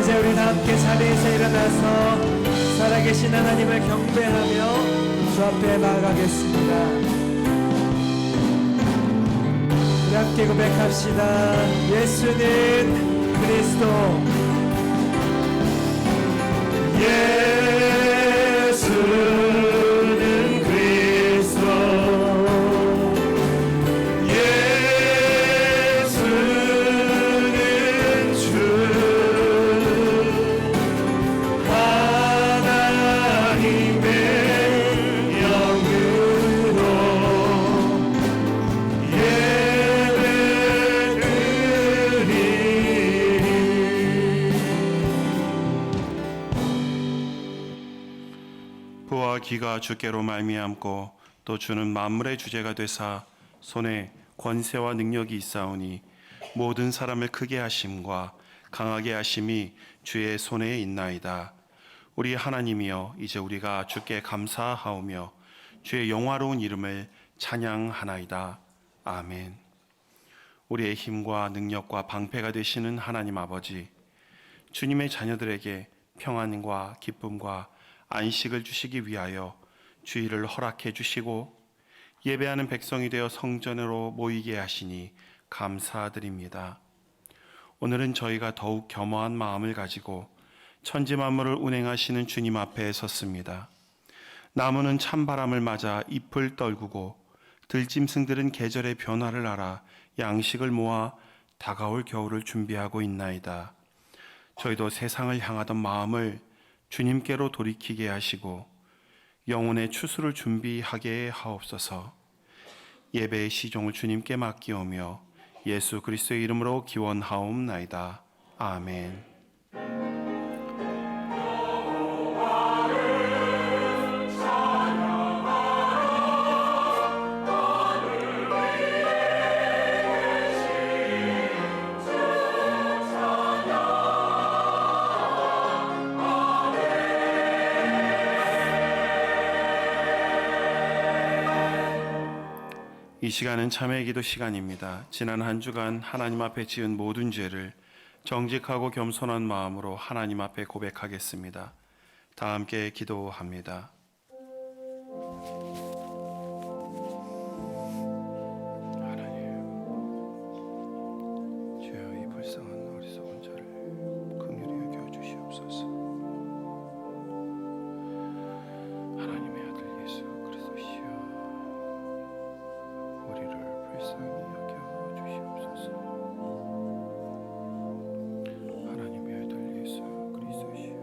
이제 우리 다 함께 자리에서 일어나서 살아계신 하나님을 경배하며 주 앞에 나아가겠습니다. 우리 함께 고백합시다. 예수는 그리스도. 예수는 그리스도. 예수는 주. 하나님의 영으로 부와 기가 주께로 말미암고 또 주는 만물의 주제가 되사 손에 권세와 능력이 있사오니 모든 사람을 크게 하심과 강하게 하심이 주의 손에 있나이다. 우리 하나님이여, 이제 우리가 주께 감사하오며 주의 영화로운 이름을 찬양하나이다. 아멘. 우리의 힘과 능력과 방패가 되시는 하나님 아버지, 주님의 자녀들에게 평안과 기쁨과 안식을 주시기 위하여 주일을 허락해 주시고 예배하는 백성이 되어 성전으로 모이게 하시니 감사드립니다. 오늘은 저희가 더욱 겸허한 마음을 가지고 천지 만물을 운행하시는 주님 앞에 섰습니다. 나무는 찬바람을 맞아 잎을 떨구고 들짐승들은 계절의 변화를 알아 양식을 모아 다가올 겨울을 준비하고 있나이다. 저희도 세상을 향하던 마음을 주님께로 돌이키게 하시고 영혼의 추수를 준비하게 하옵소서. 예배의 시종을 주님께 맡기오며 예수 그리스도의 이름으로 기원하옵나이다. 아멘. 이 시간은 참회의 기도 시간입니다. 지난 한 주간 하나님 앞에 지은 모든 죄를 정직하고 겸손한 마음으로 하나님 앞에 고백하겠습니다. 다 함께 기도합니다. 하나님, 주여 이 불쌍한 어리석은 자를 긍휼히 여겨 주시옵소서. 하나님의 아들 예수 그리스도시여, 우리를 불쌍히 여겨 주시옵소서. 하나님의 아들 예수 그리스도시여,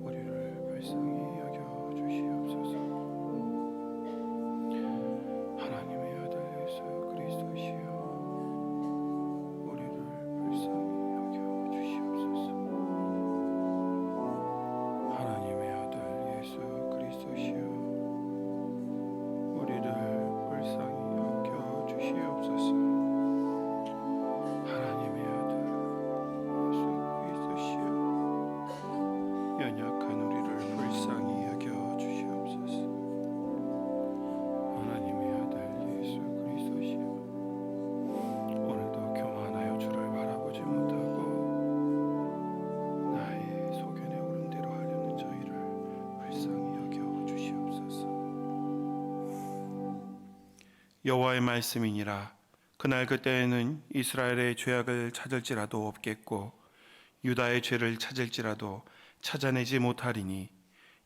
우리를 불쌍히 여겨 주시옵소서. 하나님의 아들 예수 그리스도시여, 우리를 불쌍히 여겨 주시옵소서. 하나님의 아들 예수 그리스도시여, 우리를 불쌍히 여겨 주시옵소서. 하나님의 아들 예수 그리스도시여, 연약한 우리를 불쌍히 여겨 주시옵소서. 하나님의 아들 예수 그리스도시여, 오늘도 교만하여 주를 바라보지 못하고 나의 소견에 오른 대로 하려는 저희를 불쌍히 여겨 주시옵소서. 여호와의 말씀이니라. 그날 그때에는 이스라엘의 죄악을 찾을지라도 없겠고 유다의 죄를 찾을지라도 찾아내지 못하리니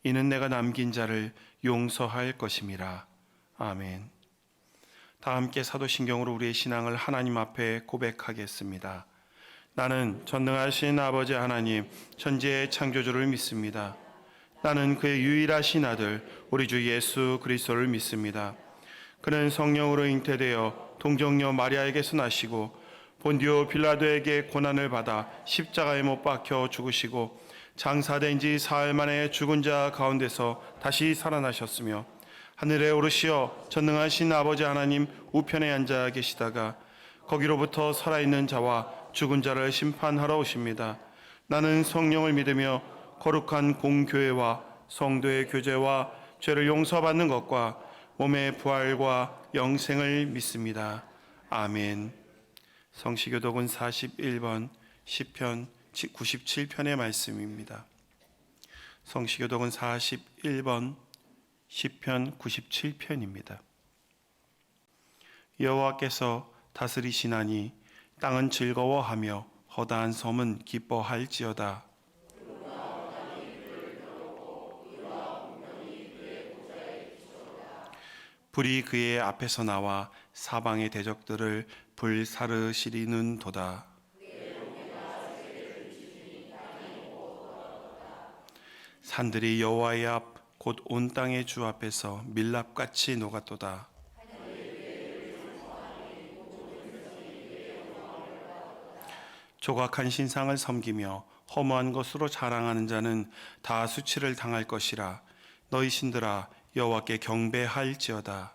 이는 내가 남긴 자를 용서할 것임이라. 아멘. 다 함께 사도신경으로 우리의 신앙을 하나님 앞에 고백하겠습니다. 나는 전능하신 아버지 하나님, 천지의 창조주를 믿습니다. 나는 그의 유일하신 아들 우리 주 예수 그리스도를 믿습니다. 그는 성령으로 잉태되어 동정녀 마리아에게서 나시고 본디오 빌라도에게 고난을 받아 십자가에 못 박혀 죽으시고 장사된 지 사흘 만에 죽은 자 가운데서 다시 살아나셨으며 하늘에 오르시어 전능하신 아버지 하나님 우편에 앉아 계시다가 거기로부터 살아있는 자와 죽은 자를 심판하러 오십니다. 나는 성령을 믿으며 거룩한 공교회와 성도의 교제와 죄를 용서받는 것과 몸의 부활과 영생을 믿습니다. 아멘. 성시교독은 41번 시편 97편의 말씀입니다. 성시교독은 41번 시편 97편입니다. 여호와께서 다스리시나니 땅은 즐거워하며 허다한 섬은 기뻐할지어다. 불이 그의 앞에서 나와 사방의 대적들을 불사르시리는도다. 산들이 여호와의 앞 곧 온 땅의 주 앞에서 밀랍같이 녹았도다. 조각한 신상을 섬기며 허무한 것으로 자랑하는 자는 다 수치를 당할 것이라. 너희 신들아 여호와께 경배할지어다.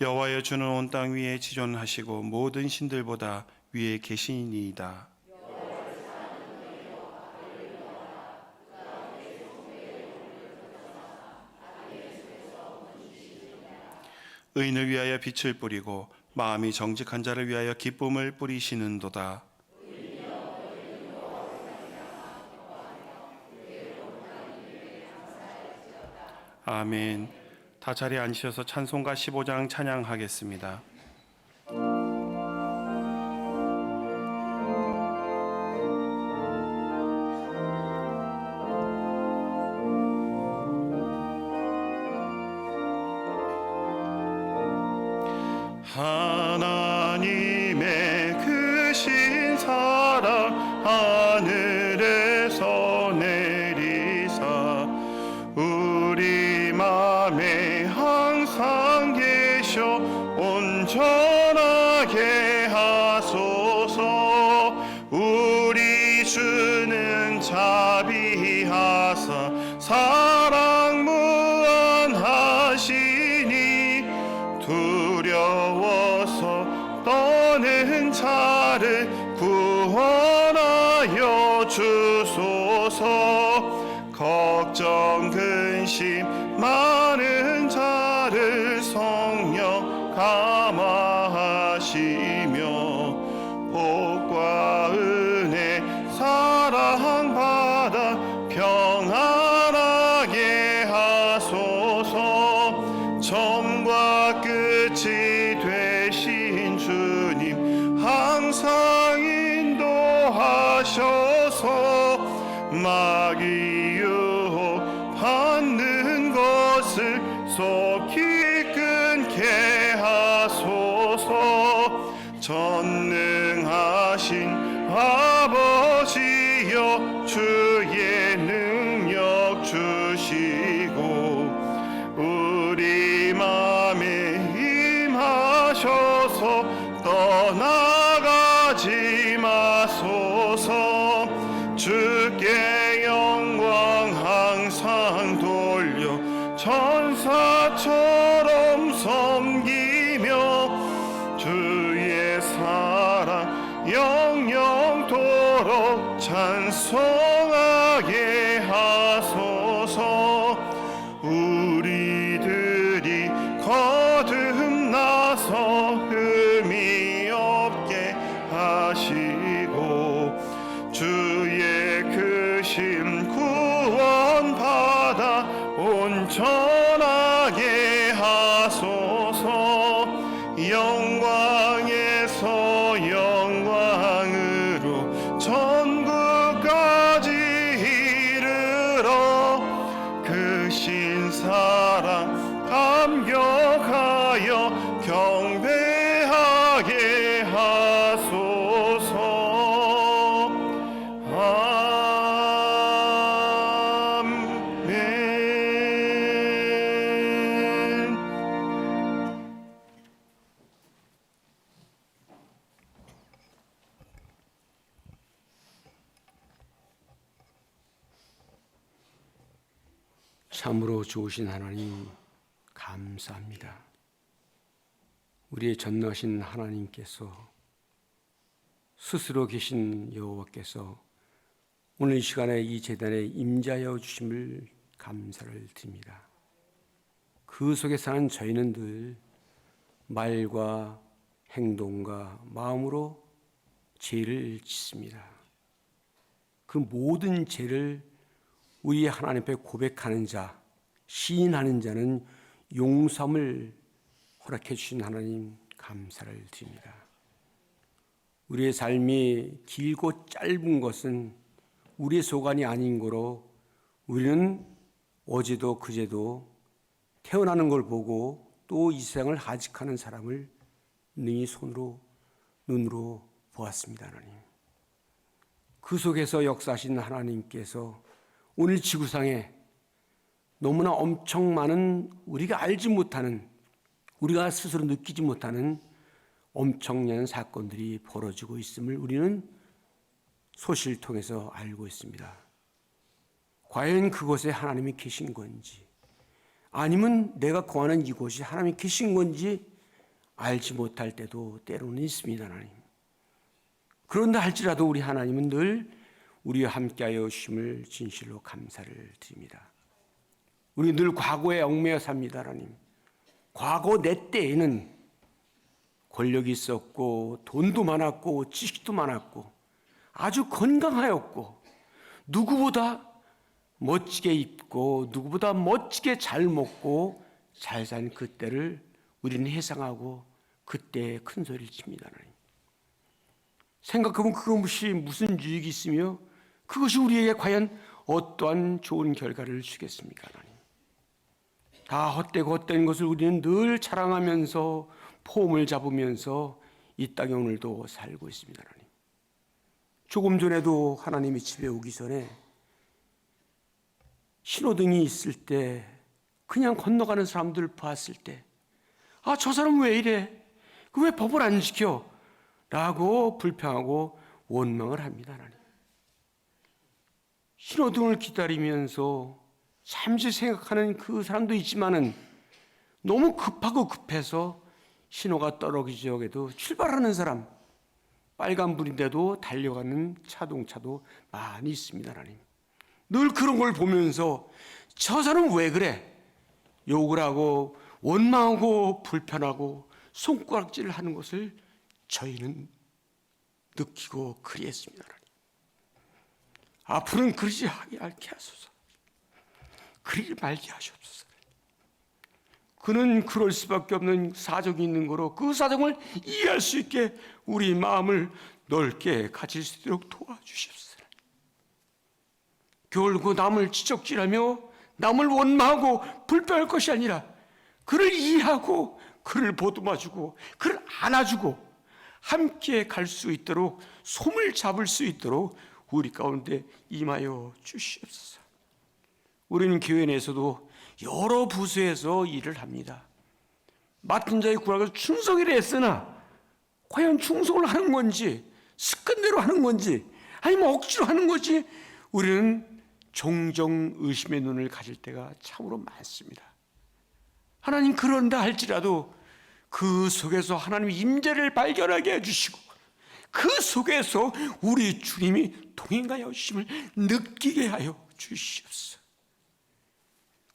여호와여, 주는 온 땅 위에 지존하시고 모든 신들보다 위에 계시니이다. 의인을 위하여 빛을 뿌리고 마음이 정직한 자를 위하여 기쁨을 뿌리시는도다. 아멘. 다 자리에 앉으셔서 찬송가 15장 찬양하겠습니다. 하나님의 크신 사랑 하늘에서 내리사 우리 맘에 항상 계셔 온전하게 하소서. 우리 주는 자비하사 사랑 무한하시니 두려워서 떠는 자를 구원하여 주소서. 걱정 근심 많은 자를 성령 감화하시며 복과 은혜 사랑받아 평안하게 하소서. 처음과 끝이 되신 주님 항상 인도하셔서 마귀 유혹 받는 것을 속히 끊게 하소서. 전능하신 아버지여, 주의 능력 주시고 우리 맘에 임하셔서 떠나가지 마소서. 주께 영광 항상 돌려 천사처럼 섬기며 주의 사랑 영영토록 찬송하게 하소서. 우리들이 거듭나서 흠이 없게 하시고 주의 크신 구원받아 온전하게 하소서. 영광에서 영광으로 천국까지 이르러 크신 사랑 감격하여 경배하게 하소서. 참으로 좋으신 하나님 감사합니다. 우리의 전능하신 하나님께서 스스로 계신 여호와께서 오늘 이 시간에 이 제단에 임자하여 주심을 감사를 드립니다. 그 속에 사는 저희는 늘 말과 행동과 마음으로 죄를 짓습니다. 그 모든 죄를 우리 하나님 앞에 고백하는 자, 시인하는 자는 용서함을 허락해 주신 하나님 감사를 드립니다. 우리의 삶이 길고 짧은 것은 우리의 소관이 아닌 거로 우리는 어제도 그제도 태어나는 걸 보고 또 이 세상을 하직하는 사람을 능히 눈으로 보았습니다. 하나님. 그 속에서 역사하신 하나님께서 오늘 지구상에 너무나 엄청 많은 우리가 알지 못하는, 우리가 스스로 느끼지 못하는 엄청난 사건들이 벌어지고 있음을 우리는 소식을 통해서 알고 있습니다. 과연 그곳에 하나님이 계신 건지, 아니면 내가 거하는 이곳이 하나님이 계신 건지 알지 못할 때도 때로는 있습니다. 하나님. 그런다 할지라도 우리 하나님은 늘 우리와 함께하여 주심을 진실로 감사를 드립니다. 우리 늘 과거에 얽매여 삽니다. 하나님. 과거 내 때에는 권력이 있었고 돈도 많았고 지식도 많았고 아주 건강하였고 누구보다 멋지게 입고 누구보다 멋지게 잘 먹고 잘 산 그때를 우리는 회상하고 그때에 큰 소리를 칩니다. 하나님. 생각해보면 그것이 무슨 유익이 있으며 그것이 우리에게 과연 어떠한 좋은 결과를 주겠습니까? 하나님. 다 헛되고 헛된 것을 우리는 늘 자랑하면서 폼을 잡으면서 이 땅에 오늘도 살고 있습니다. 하나님. 조금 전에도 하나님이 집에 오기 전에 신호등이 있을 때 그냥 건너가는 사람들 봤을 때 아, 저 사람 왜 이래? 그 왜 법을 안 지켜? 라고 불평하고 원망을 합니다. 하나님. 신호등을 기다리면서 잠시 생각하는 그 사람도 있지만은 너무 급하고 급해서 신호가 떨어지기에도 출발하는 사람, 빨간불인데도 달려가는 자동차도 많이 있습니다. 하나님. 늘 그런 걸 보면서 저 사람은 왜 그래? 욕을 하고 원망하고 불편하고 손가락질을 하는 것을 저희는 느끼고 그리했습니다. 하나님. 앞으로는 그러지 않게 하소서. 그러지 말게 하시옵소서. 그는 그럴 수밖에 없는 사정이 있는 거로 그 사정을 이해할 수 있게 우리 마음을 넓게 가질 수 있도록 도와주시옵소서. 결국 남을 지적질하며 남을 원망하고 불평할 것이 아니라 그를 이해하고 그를 보듬어주고 그를 안아주고 함께 갈 수 있도록 손을 잡을 수 있도록 우리 가운데 임하여 주시옵소서. 우리는 교회 내에서도 여러 부서에서 일을 합니다. 맡은 자의 구락을 충성이라 했으나 과연 충성을 하는 건지 습관대로 하는 건지 아니면 억지로 하는 건지 우리는 종종 의심의 눈을 가질 때가 참으로 많습니다. 하나님 그런다 할지라도 그 속에서 하나님의 임재를 발견하게 해주시고 그 속에서 우리 주님이 동행하여 주심을 느끼게 하여 주시옵소서.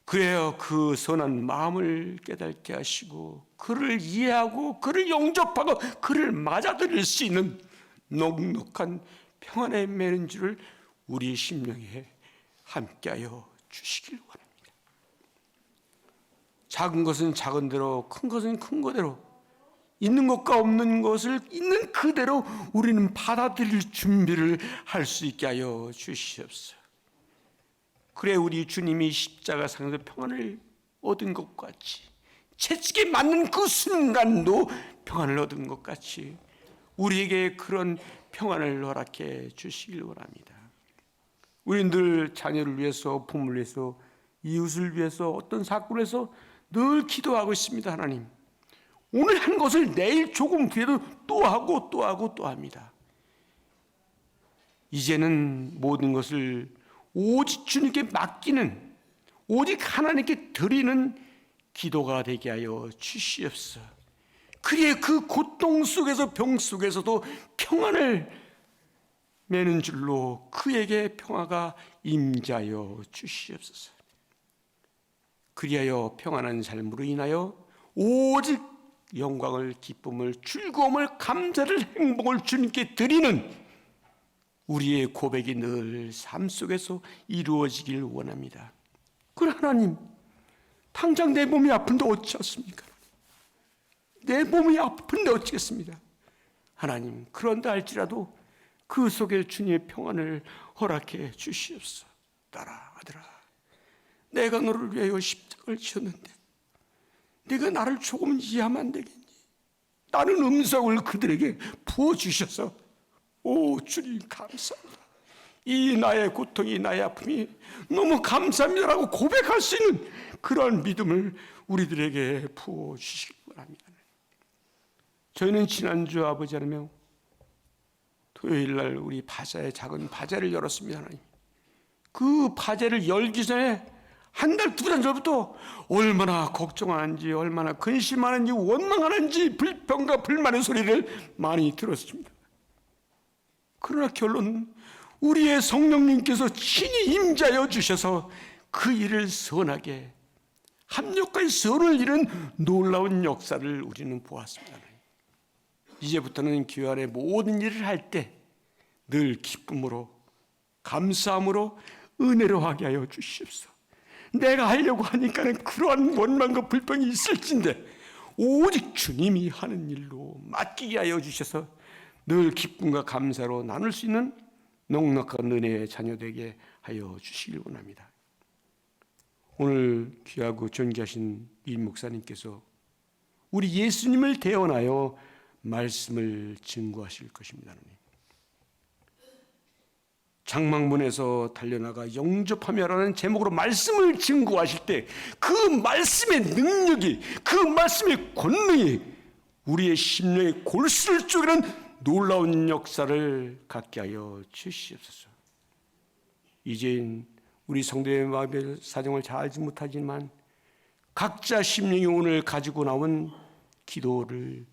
그래야 그 선한 마음을 깨닫게 하시고 그를 이해하고 그를 영접하고 그를 맞아들일 수 있는 넉넉한 평안의 매는 줄을 우리 심령에 함께하여 주시길 원합니다. 작은 것은 작은 대로 큰 것은 큰 거대로 있는 것과 없는 것을 있는 그대로 우리는 받아들일 준비를 할 수 있게 하여 주시옵소서. 그래 우리 주님이 십자가상에서 평안을 얻은 것 같이 채찍에 맞는 그 순간도 평안을 얻은 것 같이 우리에게 그런 평안을 허락해 주시길 원합니다. 우리는 늘 자녀를 위해서 부모를 위해서 이웃을 위해서 어떤 사건을 위해서 늘 기도하고 있습니다. 하나님 오늘 한 것을 내일 조금 뒤에도 또 하고 또 하고 또 합니다. 이제는 모든 것을 오직 주님께 맡기는 오직 하나님께 드리는 기도가 되게 하여 주시옵소서. 그래 그 고통 속에서 병 속에서도 평안을 매는 줄로 그에게 평화가 임자여 주시옵소서. 그리하여 평안한 삶으로 인하여 오직 영광을, 기쁨을, 즐거움을, 감사를, 행복을 주님께 드리는 우리의 고백이 늘 삶 속에서 이루어지길 원합니다. 그러나 하나님, 당장 내 몸이 아픈데 어찌하십니까? 내 몸이 아픈데 어찌겠습니다. 하나님, 그런다 할지라도 그 속에 주님의 평안을 허락해 주시옵소서. 딸아, 아들아, 내가 너를 위하여 십자가를 지었는데 네가 나를 조금 이해하면 안 되겠니? 나는 음성을 그들에게 부어주셔서 오 주님 감사합니다. 이 나의 고통이, 나의 아픔이 너무 감사합니다라고 고백할 수 있는 그러한 믿음을 우리들에게 부어주시기 바랍니다. 저희는 지난주 아버지 하나님 토요일날 우리 바자회, 작은 바자회를 열었습니다. 하나님, 그 바자회를 열기 전에 한 달, 두 달 전부터 얼마나 걱정하는지, 얼마나 근심하는지, 원망하는지 불평과 불만의 소리를 많이 들었습니다. 그러나 결론, 우리의 성령님께서 친히 임자여 주셔서 그 일을 선하게, 합력과 선을 이룬 놀라운 역사를 우리는 보았습니다. 이제부터는 교회 안에 모든 일을 할 때 늘 기쁨으로, 감사함으로, 은혜로 하게 하여 주시옵소서. 내가 하려고 하니까는 그러한 원망과 불평이 있을진데 오직 주님이 하는 일로 맡기게 하여 주셔서 늘 기쁨과 감사로 나눌 수 있는 넉넉한 은혜의 자녀되게 하여 주시길 원합니다. 오늘 귀하고 존귀하신 이 목사님께서 우리 예수님을 대언하여 말씀을 증거하실 것입니다. 장막문에서 달려나가 영접하며라는 제목으로 말씀을 증거하실 때 그 말씀의 능력이, 그 말씀의 권능이 우리의 심령의 골수를 쪼개는 놀라운 역사를 갖게 하여 주시옵소서. 이제는 우리 성도의 마음의 사정을 잘 알지 못하지만 각자 심령이 오늘 가지고 나온 기도를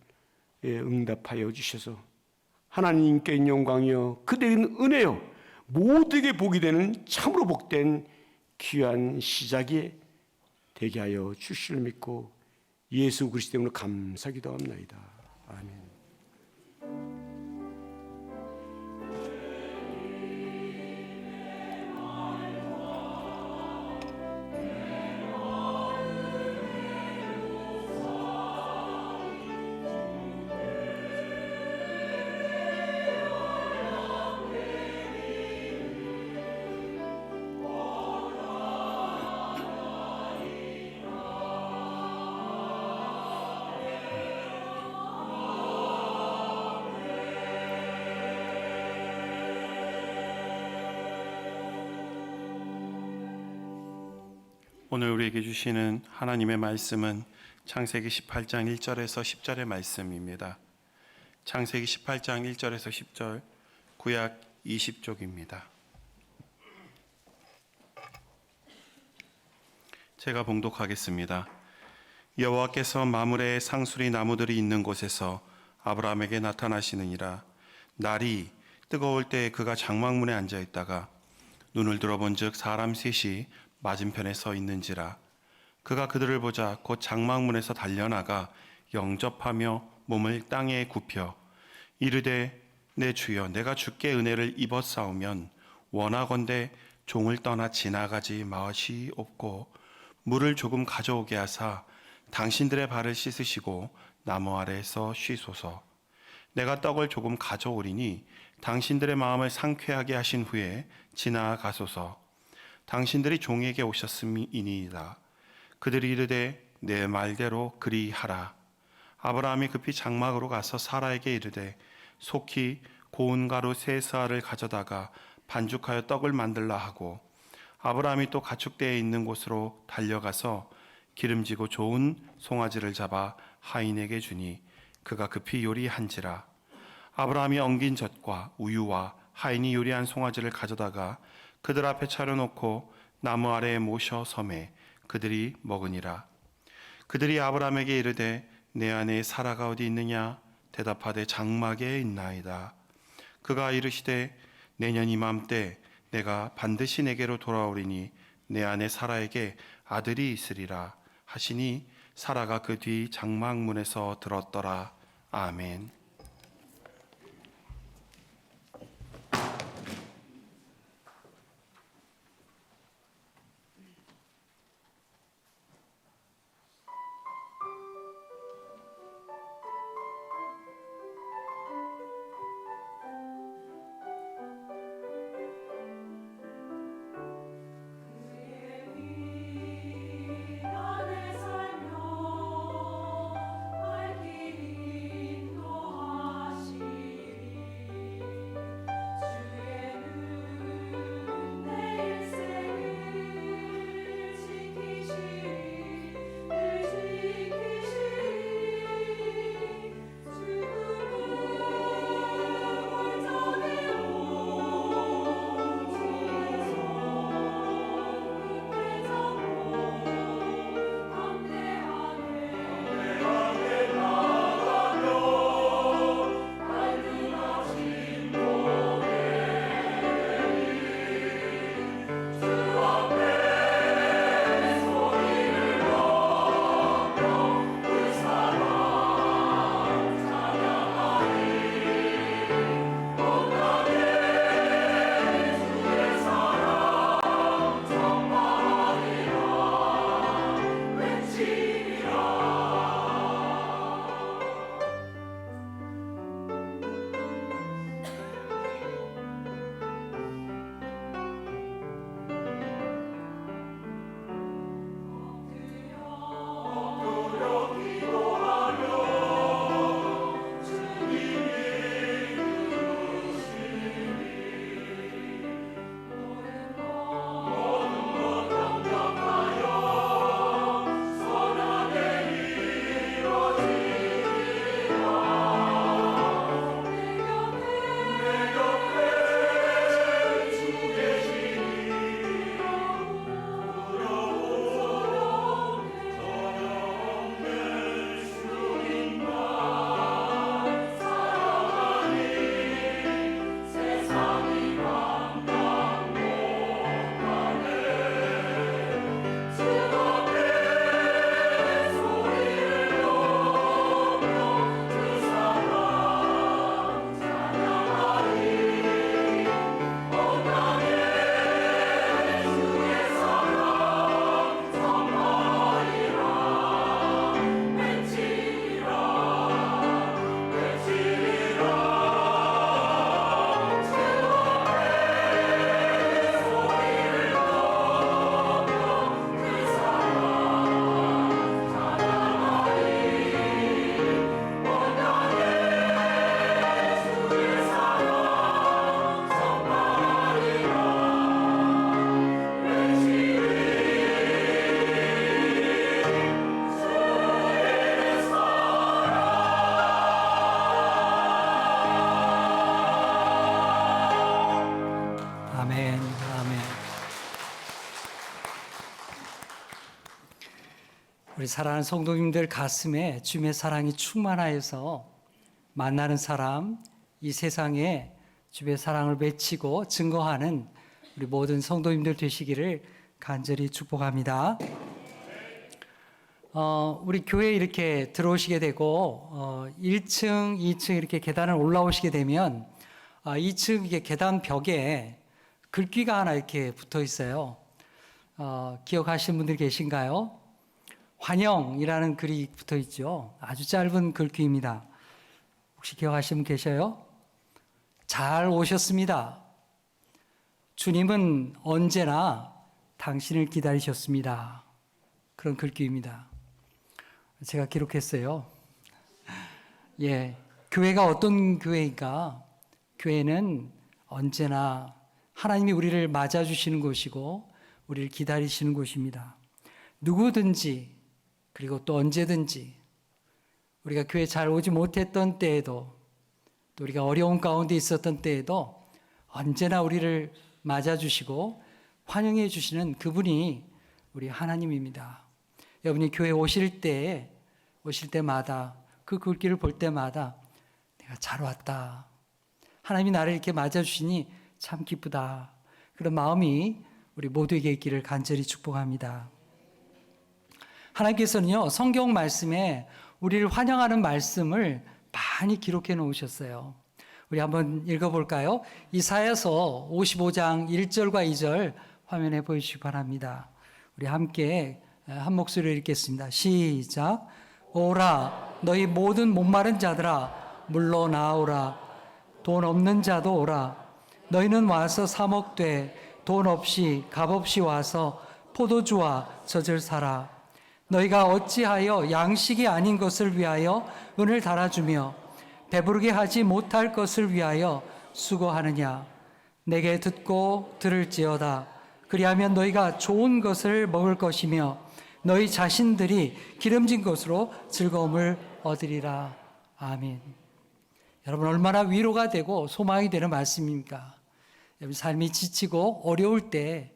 응답하여 주셔서 하나님께 영광이요 그대는 은혜요 모두에게 복이 되는 참으로 복된 귀한 시작이 되게 하여 주시를 믿고 예수 그리스도 이름으로 감사 기도합나이다. 아멘. 오늘 우리에게 주시는 하나님의 말씀은 창세기 18장 1절에서 10절의 말씀입니다. 창세기 18장 1절에서 10절, 구약 20쪽입니다. 제가 봉독하겠습니다. 여호와께서 마므레의 상수리 나무들이 있는 곳에서 아브라함에게 나타나시느니라. 날이 뜨거울 때 그가 장막문에 앉아 있다가 눈을 들어본즉 사람 셋이 맞은편에 서 있는지라. 그가 그들을 보자 곧 장막문에서 달려나가 영접하며 몸을 땅에 굽혀 이르되 내 주여 내가 주께 은혜를 입었사오면 원하건대 종을 떠나 지나가지 마시옵고 물을 조금 가져오게 하사 당신들의 발을 씻으시고 나무 아래에서 쉬소서. 내가 떡을 조금 가져오리니 당신들의 마음을 상쾌하게 하신 후에 지나가소서. 당신들이 종에게 오셨음이니이다. 그들이 이르되 내 말대로 그리하라. 아브라함이 급히 장막으로 가서 사라에게 이르되 속히 고운 가루 세 스아를 가져다가 반죽하여 떡을 만들라 하고 아브라함이 또 가축대에 있는 곳으로 달려가서 기름지고 좋은 송아지를 잡아 하인에게 주니 그가 급히 요리한지라. 아브라함이 엉긴 젖과 우유와 하인이 요리한 송아지를 가져다가 그들 앞에 차려놓고 나무 아래에 모셔 섬에 그들이 먹으니라. 그들이 아브라함에게 이르되 내 아내 사라가 어디 있느냐? 대답하되 장막에 있나이다. 그가 이르시되 내년 이맘때 내가 반드시 내게로 돌아오리니 내 아내 사라에게 아들이 있으리라 하시니 사라가 그 뒤 장막문에서 들었더라. 아멘. 아멘, 아멘. 우리 사랑하는 성도님들 가슴에 주님의 사랑이 충만하여서 만나는 사람, 이 세상에 주님의 사랑을 외치고 증거하는 우리 모든 성도님들 되시기를 간절히 축복합니다. 우리 교회에 이렇게 들어오시게 되고 1층, 2층 이렇게 계단을 올라오시게 되면 2층 이게 계단 벽에 글귀가 하나 이렇게 붙어 있어요. 기억하시는 분들 계신가요? 환영이라는 글이 붙어 있죠. 아주 짧은 글귀입니다. 혹시 기억하시는 분 계셔요? 잘 오셨습니다. 주님은 언제나 당신을 기다리셨습니다. 그런 글귀입니다. 제가 기록했어요. 예, 교회가 어떤 교회인가? 교회는 언제나 하나님이 우리를 맞아주시는 곳이고 우리를 기다리시는 곳입니다. 누구든지 그리고 또 언제든지 우리가 교회 잘 오지 못했던 때에도 또 우리가 어려운 가운데 있었던 때에도 언제나 우리를 맞아주시고 환영해 주시는 그분이 우리 하나님입니다. 여러분이 교회 오실 때마다 그 글귀를 볼 때마다 내가 잘 왔다. 하나님이 나를 이렇게 맞아주시니 참 기쁘다. 그런 마음이 우리 모두에게 있기를 간절히 축복합니다. 하나님께서는요, 성경 말씀에 우리를 환영하는 말씀을 많이 기록해 놓으셨어요. 우리 한번 읽어볼까요? 이사야서 55장 1절과 2절 화면에 보여주시기 바랍니다. 우리 함께 한 목소리로 읽겠습니다. 시작. 오라 너희 모든 목마른 자들아 물러 나오라. 돈 없는 자도 오라. 너희는 와서 사 먹되 돈 없이 값 없이 와서 포도주와 젖을 사라. 너희가 어찌하여 양식이 아닌 것을 위하여 은을 달아주며 배부르게 하지 못할 것을 위하여 수고하느냐. 내게 듣고 들을지어다. 그리하면 너희가 좋은 것을 먹을 것이며 너희 자신들이 기름진 것으로 즐거움을 얻으리라. 아멘. 여러분, 얼마나 위로가 되고 소망이 되는 말씀입니까? 여러분, 삶이 지치고 어려울 때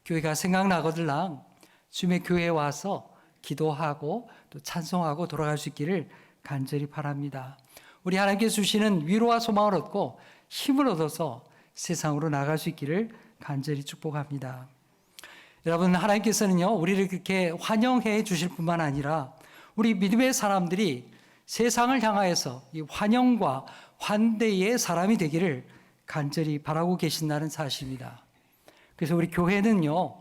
교회가 생각나거들랑 주님의 교회에 와서 기도하고 또 찬송하고 돌아갈 수 있기를 간절히 바랍니다. 우리 하나님께 주시는 위로와 소망을 얻고 힘을 얻어서 세상으로 나갈 수 있기를 간절히 축복합니다. 여러분, 하나님께서는요, 우리를 그렇게 환영해 주실 뿐만 아니라 우리 믿음의 사람들이 세상을 향하여서 이 환영과 환대의 사람이 되기를 간절히 바라고 계신다는 사실입니다. 그래서 우리 교회는요,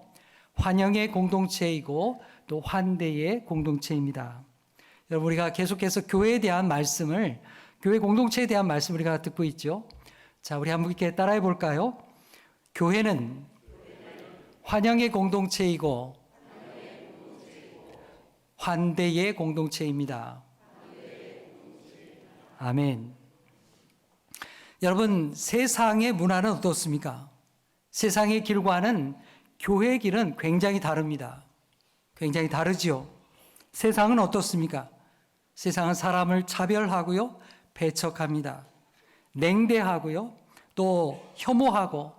환영의 공동체이고 또 환대의 공동체입니다. 여러분, 우리가 계속해서 교회에 대한 말씀을, 교회 공동체에 대한 말씀을 우리가 듣고 있죠. 자, 우리 한번 이렇게 따라해 볼까요? 교회는 환영의 공동체이고 환대의 공동체입니다. 아멘. 여러분, 세상의 문화는 어떻습니까? 세상의 길과는 교회의 길은 굉장히 다릅니다. 굉장히 다르지요. 세상은 어떻습니까? 세상은 사람을 차별하고요, 배척합니다. 냉대하고요, 또 혐오하고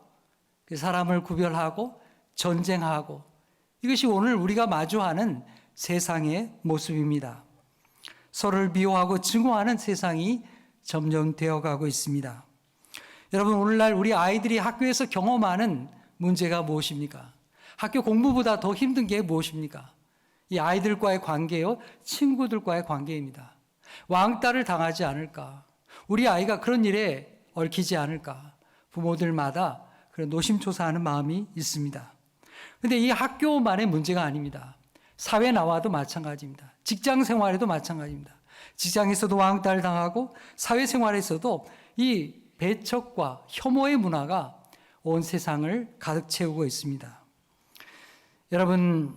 사람을 구별하고 전쟁하고, 이것이 오늘 우리가 마주하는 세상의 모습입니다. 서로를 미워하고 증오하는 세상이 점점 되어가고 있습니다. 여러분, 오늘날 우리 아이들이 학교에서 경험하는 문제가 무엇입니까? 학교 공부보다 더 힘든 게 무엇입니까? 이 아이들과의 관계요, 친구들과의 관계입니다. 왕따를 당하지 않을까? 우리 아이가 그런 일에 얽히지 않을까? 부모들마다 그런 노심초사하는 마음이 있습니다. 그런데 이 학교만의 문제가 아닙니다. 사회 나와도 마찬가지입니다. 직장 생활에도 마찬가지입니다. 직장에서도 왕따를 당하고 사회생활에서도 이 배척과 혐오의 문화가 온 세상을 가득 채우고 있습니다. 여러분,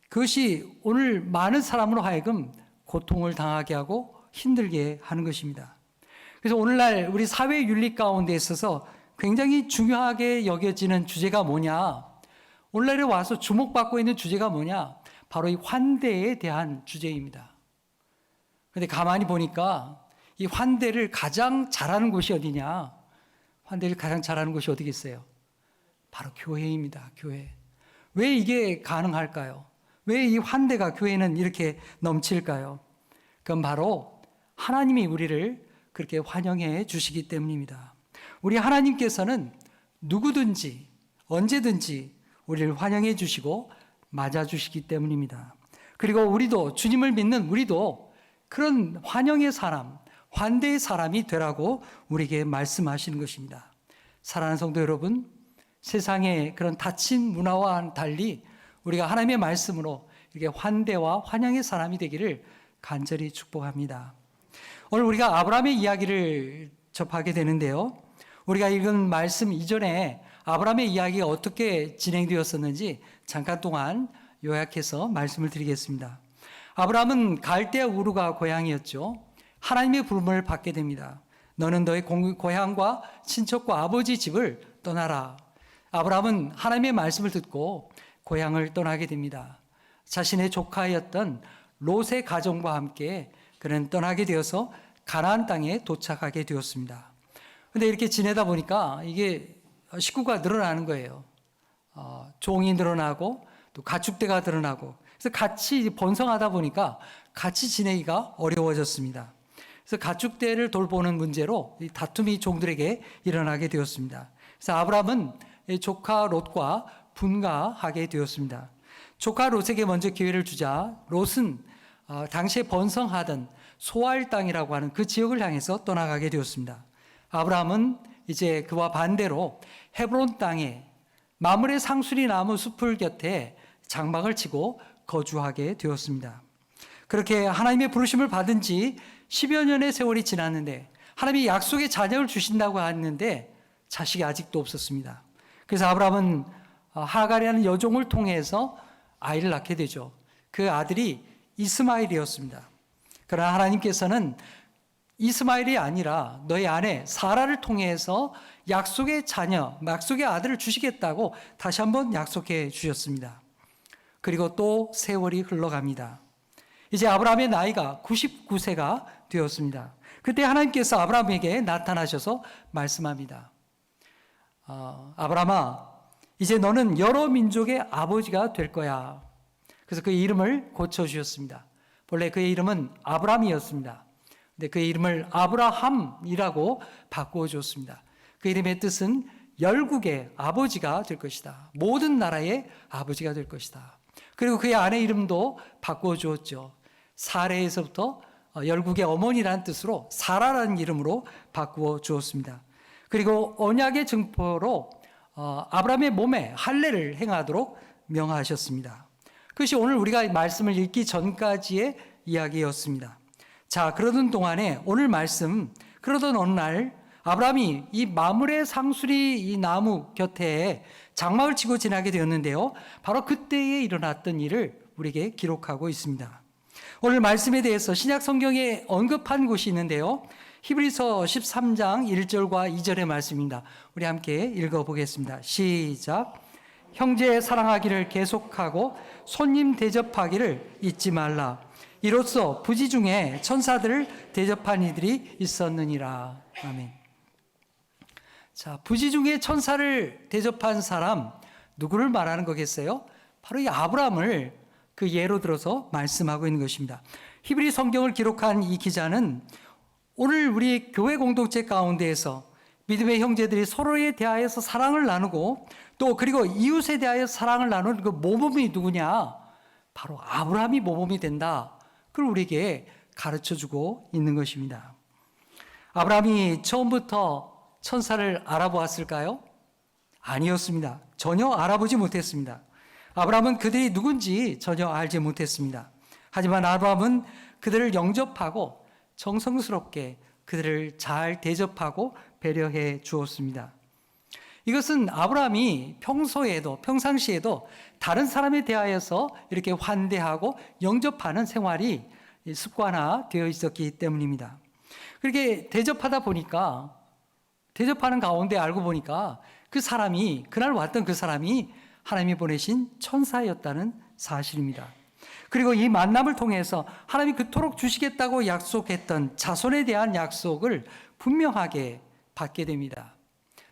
그것이 오늘 많은 사람으로 하여금 고통을 당하게 하고 힘들게 하는 것입니다. 그래서 오늘날 우리 사회 윤리 가운데 있어서 굉장히 중요하게 여겨지는 주제가 뭐냐? 오늘날에 와서 주목받고 있는 주제가 뭐냐? 바로 이 환대에 대한 주제입니다. 그런데 가만히 보니까 이 환대를 가장 잘하는 곳이 어디냐? 환대를 가장 잘하는 곳이 어디겠어요? 바로 교회입니다. 교회. 왜 이게 가능할까요? 왜 이 환대가 교회는 이렇게 넘칠까요? 그건 바로 하나님이 우리를 그렇게 환영해 주시기 때문입니다. 우리 하나님께서는 누구든지 언제든지 우리를 환영해 주시고 맞아 주시기 때문입니다. 그리고 우리도, 주님을 믿는 우리도 그런 환영의 사람, 환대의 사람이 되라고 우리에게 말씀하시는 것입니다. 사랑하는 성도 여러분, 세상의 그런 닫힌 문화와 달리 우리가 하나님의 말씀으로 이렇게 환대와 환영의 사람이 되기를 간절히 축복합니다. 오늘 우리가 아브라함의 이야기를 접하게 되는데요. 우리가 읽은 말씀 이전에 아브라함의 이야기가 어떻게 진행되었었는지 잠깐 동안 요약해서 말씀을 드리겠습니다. 아브라함은 갈대아 우르가 고향이었죠. 하나님의 부름을 받게 됩니다. 너는 너의 고향과 친척과 아버지 집을 떠나라. 아브라함은 하나님의 말씀을 듣고 고향을 떠나게 됩니다. 자신의 조카였던 롯의 가정과 함께 그는 떠나게 되어서 가나안 땅에 도착하게 되었습니다. 그런데 이렇게 지내다 보니까 이게 식구가 늘어나는 거예요. 종이 늘어나고 또 가축대가 늘어나고, 그래서 같이 번성하다 보니까 같이 지내기가 어려워졌습니다. 그래서 가축대를 돌보는 문제로 이 다툼이 종들에게 일어나게 되었습니다. 그래서 아브라함은 조카 롯과 분가하게 되었습니다. 조카 롯에게 먼저 기회를 주자 롯은 당시에 번성하던 소알 땅이라고 하는 그 지역을 향해서 떠나가게 되었습니다. 아브라함은 이제 그와 반대로 헤브론 땅에 마므레 상수리 나무 숲을 곁에 장막을 치고 거주하게 되었습니다. 그렇게 하나님의 부르심을 받은 지 10여 년의 세월이 지났는데 하나님이 약속의 자녀를 주신다고 했는데 자식이 아직도 없었습니다. 그래서 아브라함은 하갈이라는 여종을 통해서 아이를 낳게 되죠. 그 아들이 이스마엘이었습니다. 그러나 하나님께서는 이스마엘이 아니라 너의 아내 사라를 통해서 약속의 자녀, 약속의 아들을 주시겠다고 다시 한번 약속해 주셨습니다. 그리고 또 세월이 흘러갑니다. 이제 아브라함의 나이가 99세가 되었습니다. 그때 하나님께서 아브라함에게 나타나셔서 말씀합니다. 아브라함아, 이제 너는 여러 민족의 아버지가 될 거야. 그래서 그의 이름을 고쳐주셨습니다. 본래 그의 이름은 아브라함이었습니다. 근데 그의 이름을 아브라함이라고 바꾸어주었습니다. 그 이름의 뜻은 열국의 아버지가 될 것이다. 모든 나라의 아버지가 될 것이다. 그리고 그의 아내 이름도 바꾸어주었죠. 사레에서부터 열국의 어머니라는 뜻으로 사라라는 이름으로 바꾸어 주었습니다. 그리고 언약의 증표로 아브라함의 몸에 할례를 행하도록 명하셨습니다. 그것이 오늘 우리가 말씀을 읽기 전까지의 이야기였습니다. 자, 그러던 동안에 오늘 말씀, 그러던 어느 날 아브라함이 이 마므레 상수리 이 나무 곁에 장막을 치고 지나게 되었는데요. 바로 그때에 일어났던 일을 우리에게 기록하고 있습니다. 오늘 말씀에 대해서 신약 성경에 언급한 곳이 있는데요. 히브리서 13장 1절과 2절의 말씀입니다. 우리 함께 읽어보겠습니다. 시작. 형제 사랑하기를 계속하고 손님 대접하기를 잊지 말라. 이로써 부지 중에 천사들을 대접한 이들이 있었느니라. 아멘. 자, 부지 중에 천사를 대접한 사람 누구를 말하는 거겠어요? 바로 이 아브라함을 그 예로 들어서 말씀하고 있는 것입니다. 히브리 성경을 기록한 이 기자는 오늘 우리 교회 공동체 가운데에서 믿음의 형제들이 서로에 대하여서 사랑을 나누고 또 그리고 이웃에 대하여 사랑을 나누는 그 모범이 누구냐? 바로 아브라함이 모범이 된다. 그걸 우리에게 가르쳐주고 있는 것입니다. 아브라함이 처음부터 천사를 알아보았을까요? 아니었습니다. 전혀 알아보지 못했습니다. 아브라함은 그들이 누군지 전혀 알지 못했습니다. 하지만 아브라함은 그들을 영접하고 정성스럽게 그들을 잘 대접하고 배려해 주었습니다. 이것은 아브라함이 평상시에도 다른 사람에 대하여서 이렇게 환대하고 영접하는 생활이 습관화되어 있었기 때문입니다. 그렇게 대접하는 가운데 알고 보니까 그날 왔던 그 사람이 하나님이 보내신 천사였다는 사실입니다. 그리고 이 만남을 통해서 하나님이 그토록 주시겠다고 약속했던 자손에 대한 약속을 분명하게 받게 됩니다.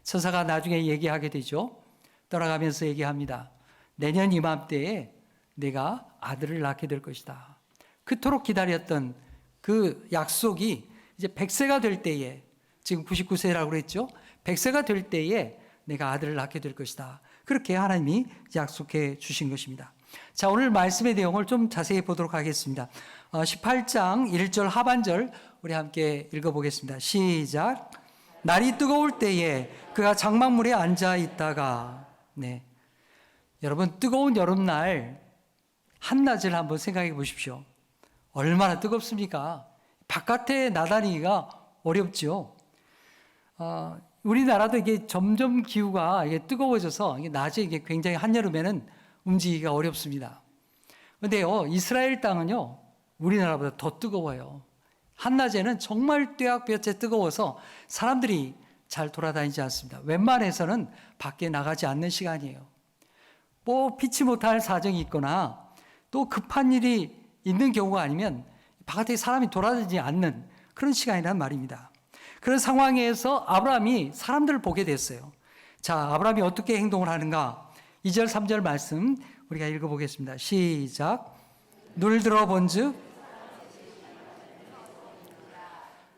천사가 나중에 얘기하게 되죠. 떠나가면서 얘기합니다. 내년 이맘때에 내가 아들을 낳게 될 것이다. 그토록 기다렸던 그 약속이 이제 100세가 될 때에, 지금 99세라고 그랬죠. 100세가 될 때에 내가 아들을 낳게 될 것이다. 그렇게 하나님이 약속해 주신 것입니다. 자, 오늘 말씀의 내용을 좀 자세히 보도록 하겠습니다. 18장 1절 하반절 우리 함께 읽어보겠습니다. 시작. 날이 뜨거울 때에 그가 장막물에 앉아 있다가, 여러분, 뜨거운 여름날 한낮을 한번 생각해 보십시오. 얼마나 뜨겁습니까? 바깥에 나다니기가 어렵죠. 우리나라도 이게 점점 기후가 이게 뜨거워져서 이게 낮에 이게 굉장히 한여름에는 움직이기가 어렵습니다. 그런데요, 이스라엘 땅은요, 우리나라보다 더 뜨거워요. 한낮에는 정말 떼약볕에 뜨거워서 사람들이 잘 돌아다니지 않습니다. 웬만해서는 밖에 나가지 않는 시간이에요. 피치 못할 사정이 있거나 또 급한 일이 있는 경우가 아니면 바깥에 사람이 돌아다니지 않는 그런 시간이란 말입니다. 그런 상황에서 아브라함이 사람들을 보게 됐어요. 자, 아브라함이 어떻게 행동을 하는가? 2절, 3절 말씀 우리가 읽어보겠습니다. 시작. 눈을 들어 본즉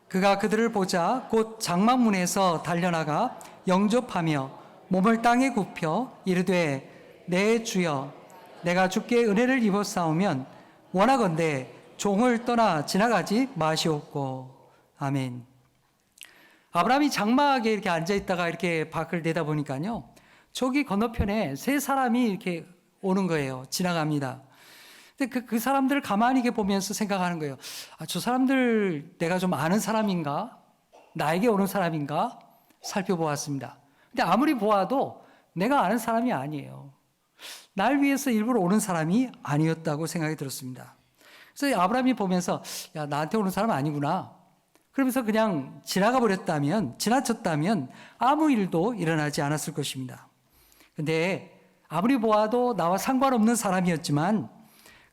그가 그들을 보자 곧 장막문에서 달려나가 영접하며 몸을 땅에 굽혀 이르되 내 주여 내가 주께 은혜를 입었사오면 원하건대 종을 떠나 지나가지 마시옵고. 아멘. 아브라함이 장막에 이렇게 앉아있다가 이렇게 밖을 내다보니까요, 저기 건너편에 세 사람이 이렇게 오는 거예요. 지나갑니다. 근데 그 사람들을 가만히 이렇게 보면서 생각하는 거예요. 아, 저 사람들 내가 좀 아는 사람인가? 나에게 오는 사람인가? 살펴보았습니다. 근데 아무리 보아도 내가 아는 사람이 아니에요. 날 위해서 일부러 오는 사람이 아니었다고 생각이 들었습니다. 그래서 아브라함이 보면서, 야, 나한테 오는 사람 아니구나. 그러면서 그냥 지나쳤다면 아무 일도 일어나지 않았을 것입니다. 근데 아무리 보아도 나와 상관없는 사람이었지만,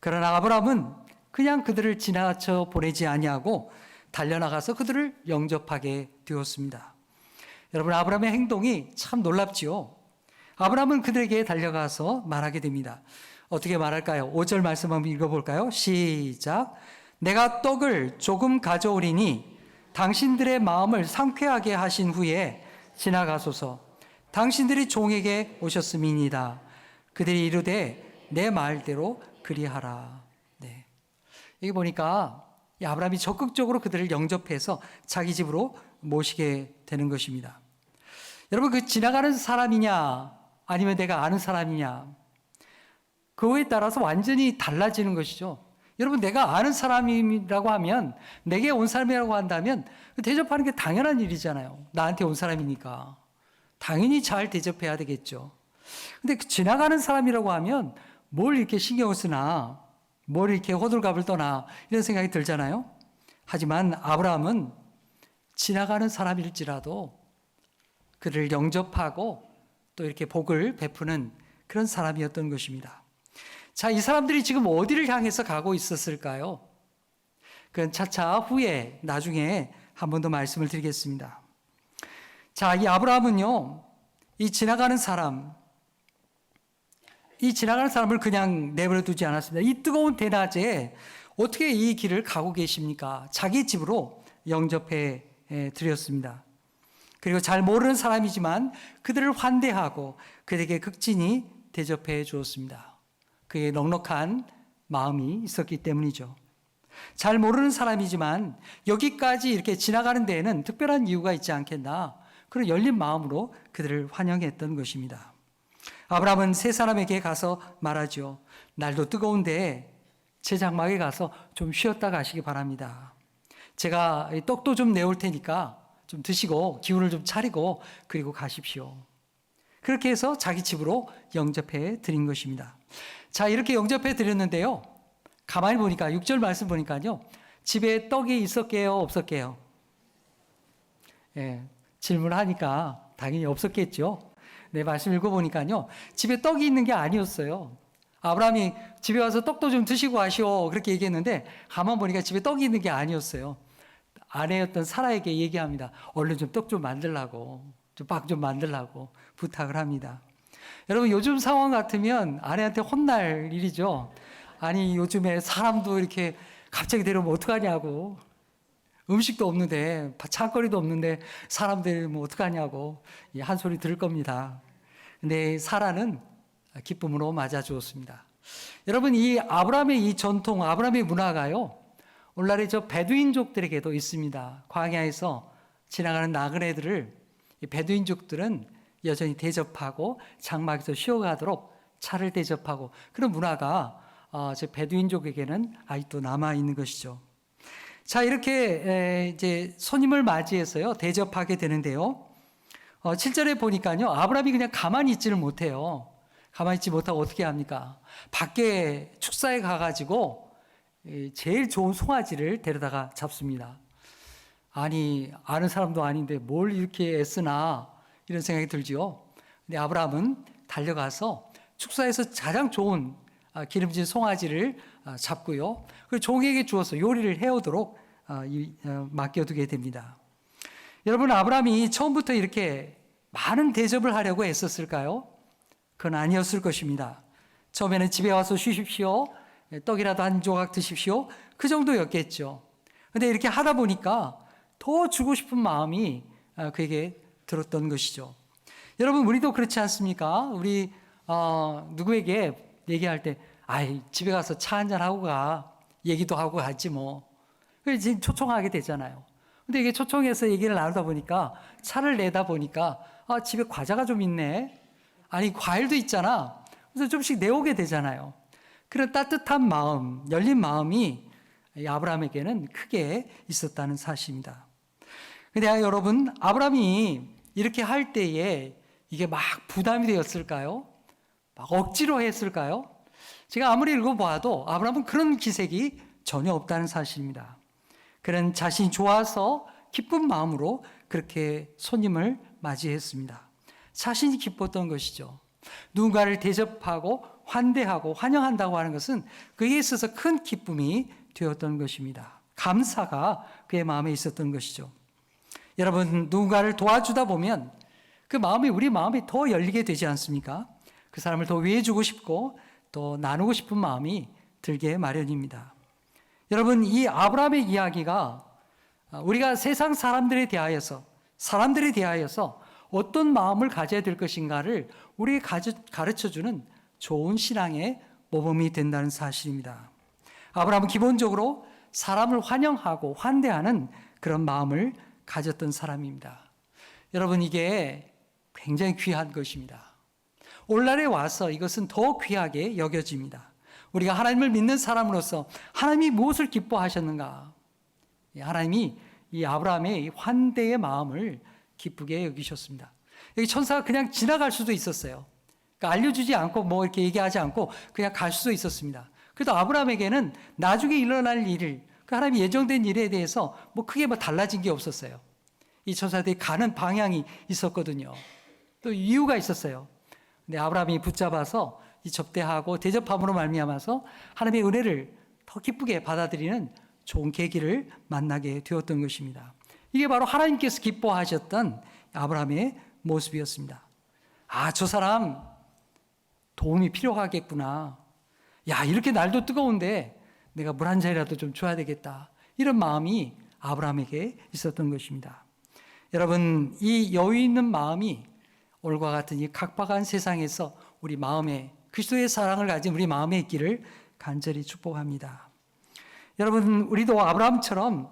그러나 아브라함은 그냥 그들을 지나쳐 보내지 아니하고 달려나가서 그들을 영접하게 되었습니다. 여러분, 아브라함의 행동이 참 놀랍지요. 아브라함은 그들에게 달려가서 말하게 됩니다. 어떻게 말할까요? 5절 말씀 한번 읽어볼까요? 시작. 내가 떡을 조금 가져오리니 당신들의 마음을 상쾌하게 하신 후에 지나가소서. 당신들이 종에게 오셨음이니이다. 그들이 이르되 내 말대로 그리하라. 네. 여기 보니까 이 아브라함이 적극적으로 그들을 영접해서 자기 집으로 모시게 되는 것입니다. 여러분, 그 지나가는 사람이냐 아니면 내가 아는 사람이냐, 그거에 따라서 완전히 달라지는 것이죠. 여러분, 내가 아는 사람이라고 하면, 내게 온 사람이라고 한다면 대접하는 게 당연한 일이잖아요. 나한테 온 사람이니까 당연히 잘 대접해야 되겠죠. 근데 지나가는 사람이라고 하면 뭘 이렇게 신경을 쓰나, 뭘 이렇게 호들갑을 떠나, 이런 생각이 들잖아요. 하지만 아브라함은 지나가는 사람일지라도 그를 영접하고 또 이렇게 복을 베푸는 그런 사람이었던 것입니다. 자, 이 사람들이 지금 어디를 향해서 가고 있었을까요? 그건 차차 후에 나중에 한 번 더 말씀을 드리겠습니다. 자, 이 아브라함은요, 이 지나가는 사람을 그냥 내버려 두지 않았습니다. 이 뜨거운 대낮에 어떻게 이 길을 가고 계십니까? 자기 집으로 영접해 드렸습니다. 그리고 잘 모르는 사람이지만 그들을 환대하고 그들에게 극진히 대접해 주었습니다. 그의 넉넉한 마음이 있었기 때문이죠. 잘 모르는 사람이지만 여기까지 이렇게 지나가는 데에는 특별한 이유가 있지 않겠나, 그런 열린 마음으로 그들을 환영했던 것입니다. 아브라함은 세 사람에게 가서 말하죠. 날도 뜨거운데 제 장막에 가서 좀 쉬었다 가시기 바랍니다. 제가 떡도 좀 내올 테니까 좀 드시고 기운을 좀 차리고 그리고 가십시오. 그렇게 해서 자기 집으로 영접해 드린 것입니다. 자, 이렇게 영접해 드렸는데요, 가만히 보니까 6절 말씀 보니까요, 집에 떡이 있었게요, 없었게요? 예, 질문하니까 당연히 없었겠죠. 네, 말씀 읽어보니까요, 집에 떡이 있는 게 아니었어요. 아브라함이 집에 와서 떡도 좀 드시고 가시오 그렇게 얘기했는데, 가만 보니까 집에 떡이 있는 게 아니었어요. 아내였던 사라에게 얘기합니다. 얼른 좀 떡 좀 만들라고, 좀 밥 좀 만들라고 부탁을 합니다. 여러분, 요즘 상황 같으면 아내한테 혼날 일이죠. 아니, 요즘에 사람도 이렇게 갑자기 데려오면 어떡하냐고, 음식도 없는데, 장거리도 없는데 사람들 뭐 어떡하냐고 한 소리 들을 겁니다. 근데 사라는 기쁨으로 맞아주었습니다. 여러분, 이 아브라함의 이 전통, 아브라함의 문화가요, 오늘날의 저 베두인족들에게도 있습니다. 광야에서 지나가는 나그네들을 이 베두인족들은 여전히 대접하고 장막에서 쉬어가도록 차를 대접하고, 그런 문화가 저 베두인족에게는 아직도 남아 있는 것이죠. 자, 이렇게 이제 손님을 맞이해서요 대접하게 되는데요, 7절에 보니까요, 아브라함이 그냥 가만히 있지를 못해요. 가만히 있지 못하고 어떻게 합니까? 밖에 축사에 가가지고 제일 좋은 송아지를 데려다가 잡습니다. 아니, 아는 사람도 아닌데 뭘 이렇게 애쓰나, 이런 생각이 들지요. 근데 아브라함은 달려가서 축사에서 가장 좋은 기름진 송아지를 잡고요, 그리고 종에게 주어서 요리를 해오도록 맡겨두게 됩니다. 여러분, 아브라함이 처음부터 이렇게 많은 대접을 하려고 애썼을까요? 그건 아니었을 것입니다. 처음에는 집에 와서 쉬십시오, 떡이라도 한 조각 드십시오, 그 정도였겠죠. 근데 이렇게 하다 보니까 더 주고 싶은 마음이 그에게 들었던 것이죠. 여러분, 우리도 그렇지 않습니까? 우리 누구에게 얘기할 때, 아이, 집에 가서 차 한잔 하고 가. 얘기도 하고 가지 뭐. 그래서 지금 초청하게 되잖아요. 근데 이게 초청해서 얘기를 나누다 보니까 차를 내다 보니까 아, 집에 과자가 좀 있네. 아니, 과일도 있잖아. 그래서 좀씩 내오게 되잖아요. 그런 따뜻한 마음, 열린 마음이 이 아브라함에게는 크게 있었다는 사실입니다. 근데 여러분, 아브라함이 이렇게 할 때에 이게 막 부담이 되었을까요? 막 억지로 했을까요? 제가 아무리 읽어봐도 아브라함은 그런 기색이 전혀 없다는 사실입니다. 그는 자신이 좋아서 기쁜 마음으로 그렇게 손님을 맞이했습니다. 자신이 기뻤던 것이죠. 누군가를 대접하고 환대하고 환영한다고 하는 것은 그에 있어서 큰 기쁨이 되었던 것입니다. 감사가 그의 마음에 있었던 것이죠. 여러분, 누군가를 도와주다 보면 그 마음이, 우리 마음이 더 열리게 되지 않습니까? 그 사람을 더 위해주고 싶고 또 나누고 싶은 마음이 들게 마련입니다. 여러분, 이 아브라함의 이야기가 우리가 세상 사람들에 대하여서 어떤 마음을 가져야 될 것인가를 우리에게 가르쳐주는 좋은 신앙의 모범이 된다는 사실입니다. 아브라함은 기본적으로 사람을 환영하고 환대하는 그런 마음을 가졌던 사람입니다. 여러분, 이게 굉장히 귀한 것입니다. 오늘날에 와서 이것은 더 귀하게 여겨집니다. 우리가 하나님을 믿는 사람으로서 하나님이 무엇을 기뻐하셨는가? 하나님이 이 아브라함의 이 환대의 마음을 기쁘게 여기셨습니다. 여기 천사가 그냥 지나갈 수도 있었어요. 그러니까 알려주지 않고 뭐 이렇게 얘기하지 않고 그냥 갈 수도 있었습니다. 그래도 아브라함에게는 나중에 일어날 일을, 그 하나님이 예정된 일에 대해서 뭐 크게 뭐 달라진 게 없었어요. 이 천사들이 가는 방향이 있었거든요. 또 이유가 있었어요. 근데 아브라함이 붙잡아서 이 접대하고 대접함으로 말미암아서 하나님의 은혜를 더 기쁘게 받아들이는 좋은 계기를 만나게 되었던 것입니다. 이게 바로 하나님께서 기뻐하셨던 아브라함의 모습이었습니다. 아, 저 사람 도움이 필요하겠구나. 야, 이렇게 날도 뜨거운데 내가 물 한 잔이라도 좀 줘야 되겠다. 이런 마음이 아브라함에게 있었던 것입니다. 여러분, 이 여유 있는 마음이 오늘과 같은 이 각박한 세상에서 우리 마음에 그리스도의 사랑을 가진 우리 마음에 있기를 간절히 축복합니다. 여러분, 우리도 아브라함처럼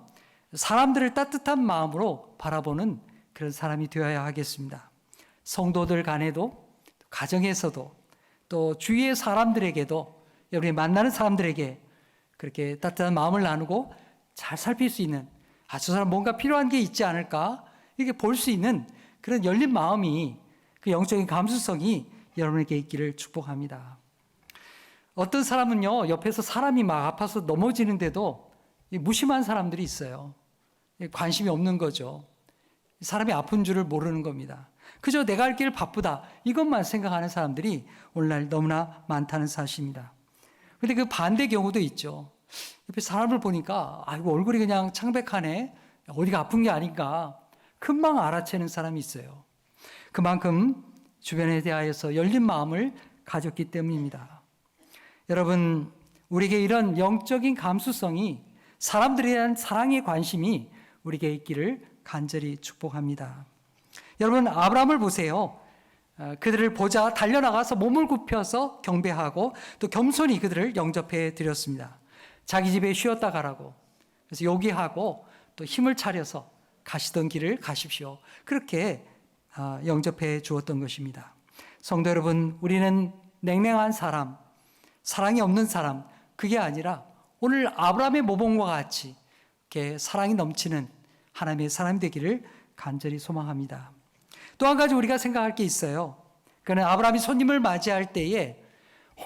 사람들을 따뜻한 마음으로 바라보는 그런 사람이 되어야 하겠습니다. 성도들 간에도, 가정에서도, 또 주위의 사람들에게도, 여러분이 만나는 사람들에게 그렇게 따뜻한 마음을 나누고 잘 살필 수 있는, 아, 저 사람 뭔가 필요한 게 있지 않을까? 이렇게 볼 수 있는 그런 열린 마음이, 그 영적인 감수성이 여러분에게 있기를 축복합니다. 어떤 사람은요, 옆에서 사람이 막 아파서 넘어지는데도 무심한 사람들이 있어요. 관심이 없는 거죠. 사람이 아픈 줄을 모르는 겁니다. 그저 내가 할 길 바쁘다, 이것만 생각하는 사람들이 오늘날 너무나 많다는 사실입니다. 그런데 그 반대 경우도 있죠. 옆에 사람을 보니까 아이고, 얼굴이 그냥 창백하네, 어디가 아픈 게 아닌가, 금방 알아채는 사람이 있어요. 그만큼 주변에 대하여서 열린 마음을 가졌기 때문입니다. 여러분, 우리에게 이런 영적인 감수성이, 사람들에 대한 사랑의 관심이 우리에게 있기를 간절히 축복합니다. 여러분, 아브라함을 보세요. 그들을 보자 달려나가서 몸을 굽혀서 경배하고 또 겸손히 그들을 영접해 드렸습니다. 자기 집에 쉬었다 가라고, 그래서 요기하고 또 힘을 차려서 가시던 길을 가십시오, 그렇게 영접해 주었던 것입니다. 성도 여러분, 우리는 냉랭한 사람, 사랑이 없는 사람, 그게 아니라 오늘 아브라함의 모범과 같이 이렇게 사랑이 넘치는 하나님의 사람이 되기를 간절히 소망합니다. 또 한 가지 우리가 생각할 게 있어요. 그는 아브라함이 손님을 맞이할 때에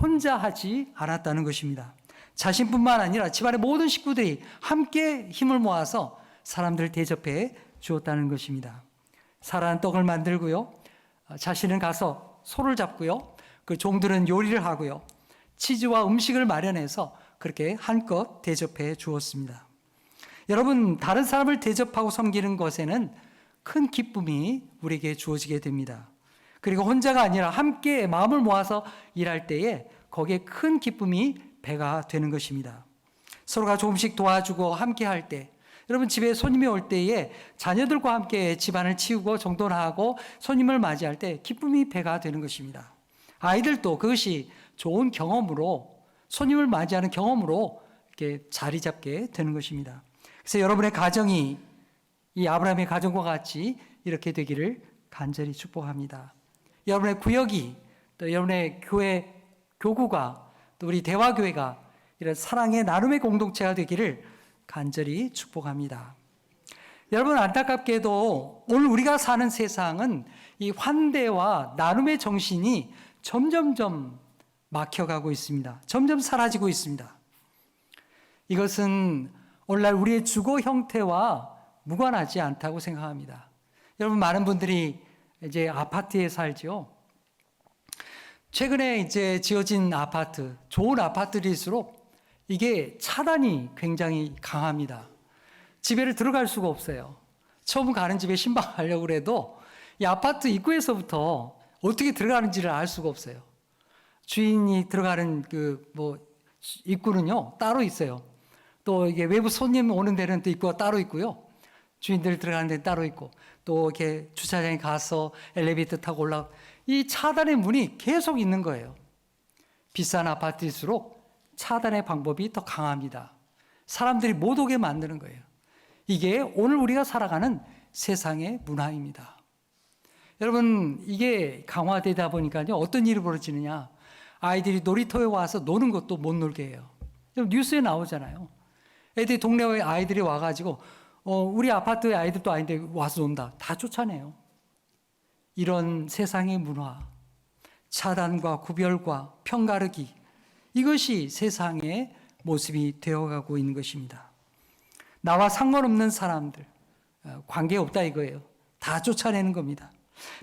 혼자 하지 않았다는 것입니다. 자신뿐만 아니라 집안의 모든 식구들이 함께 힘을 모아서 사람들을 대접해 주었다는 것입니다. 살아난 떡을 만들고요, 자신은 가서 소를 잡고요, 그 종들은 요리를 하고요, 치즈와 음식을 마련해서 그렇게 한껏 대접해 주었습니다. 여러분, 다른 사람을 대접하고 섬기는 것에는 큰 기쁨이 우리에게 주어지게 됩니다. 그리고 혼자가 아니라 함께 마음을 모아서 일할 때에 거기에 큰 기쁨이 배가 되는 것입니다. 서로가 조금씩 도와주고 함께 할 때, 여러분 집에 손님이 올 때에 자녀들과 함께 집안을 치우고 정돈하고 손님을 맞이할 때 기쁨이 배가 되는 것입니다. 아이들도 그것이 좋은 경험으로, 손님을 맞이하는 경험으로 이렇게 자리 잡게 되는 것입니다. 그래서 여러분의 가정이 이 아브라함의 가정과 같이 이렇게 되기를 간절히 축복합니다. 여러분의 구역이, 또 여러분의 교회 교구가, 또 우리 대화교회가 이런 사랑의 나눔의 공동체가 되기를 간절히 축복합니다. 여러분, 안타깝게도 오늘 우리가 사는 세상은 이 환대와 나눔의 정신이 점점점 막혀가고 있습니다. 점점 사라지고 있습니다. 이것은 오늘날 우리의 주거 형태와 무관하지 않다고 생각합니다. 여러분, 많은 분들이 이제 아파트에 살죠. 최근에 이제 지어진 아파트, 좋은 아파트일수록 이게 차단이 굉장히 강합니다. 집에를 들어갈 수가 없어요. 처음 가는 집에 신방하려고 해도 이 아파트 입구에서부터 어떻게 들어가는지를 알 수가 없어요. 주인이 들어가는 입구는요, 따로 있어요. 또 이게 외부 손님 오는 데는 또 입구가 따로 있고요. 주인들 들어가는 데는 따로 있고, 또 이렇게 주차장에 가서 엘리베이터 타고 올라가고, 이 차단의 문이 계속 있는 거예요. 비싼 아파트일수록 차단의 방법이 더 강합니다. 사람들이 못 오게 만드는 거예요. 이게 오늘 우리가 살아가는 세상의 문화입니다. 여러분, 이게 강화되다 보니까요, 어떤 일이 벌어지느냐. 아이들이 놀이터에 와서 노는 것도 못 놀게 해요. 뉴스에 나오잖아요. 애들이 동네에 아이들이 와가지고 우리 아파트의 아이들도 아닌데 와서 논다. 다 쫓아내요. 이런 세상의 문화, 차단과 구별과 편가르기, 이것이 세상의 모습이 되어가고 있는 것입니다. 나와 상관없는 사람들, 관계없다 이거예요. 다 쫓아내는 겁니다.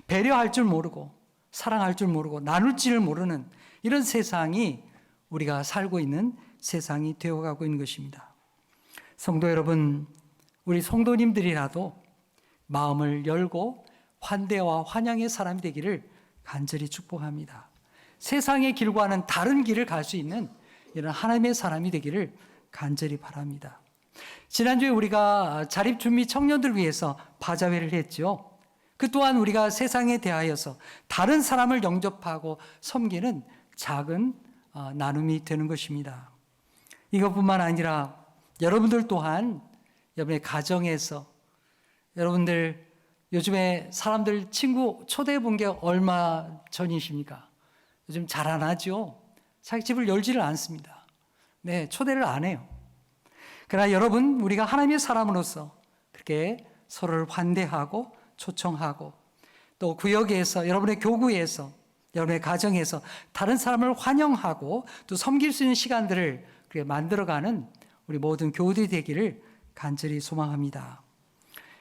배려할 줄 모르고, 사랑할 줄 모르고, 나눌 줄 모르는 이런 세상이 우리가 살고 있는 세상이 되어가고 있는 것입니다. 성도 여러분, 우리 성도님들이라도 마음을 열고 환대와 환영의 사람이 되기를 간절히 축복합니다. 세상의 길과는 다른 길을 갈 수 있는 이런 하나님의 사람이 되기를 간절히 바랍니다. 지난주에 우리가 자립준비 청년들을 위해서 바자회를 했죠. 그 또한 우리가 세상에 대하여서 다른 사람을 영접하고 섬기는 작은 나눔이 되는 것입니다. 이것뿐만 아니라 여러분들 또한 여러분의 가정에서, 여러분들 요즘에 사람들 친구 초대해 본 게 얼마 전이십니까? 요즘 잘 안 하죠. 자기 집을 열지를 않습니다. 네, 초대를 안 해요. 그러나 여러분, 우리가 하나님의 사람으로서 그렇게 서로를 환대하고 초청하고, 또 구역에서, 여러분의 교구에서, 여러분의 가정에서 다른 사람을 환영하고 또 섬길 수 있는 시간들을 그렇게 만들어가는 우리 모든 교우들이 되기를 간절히 소망합니다.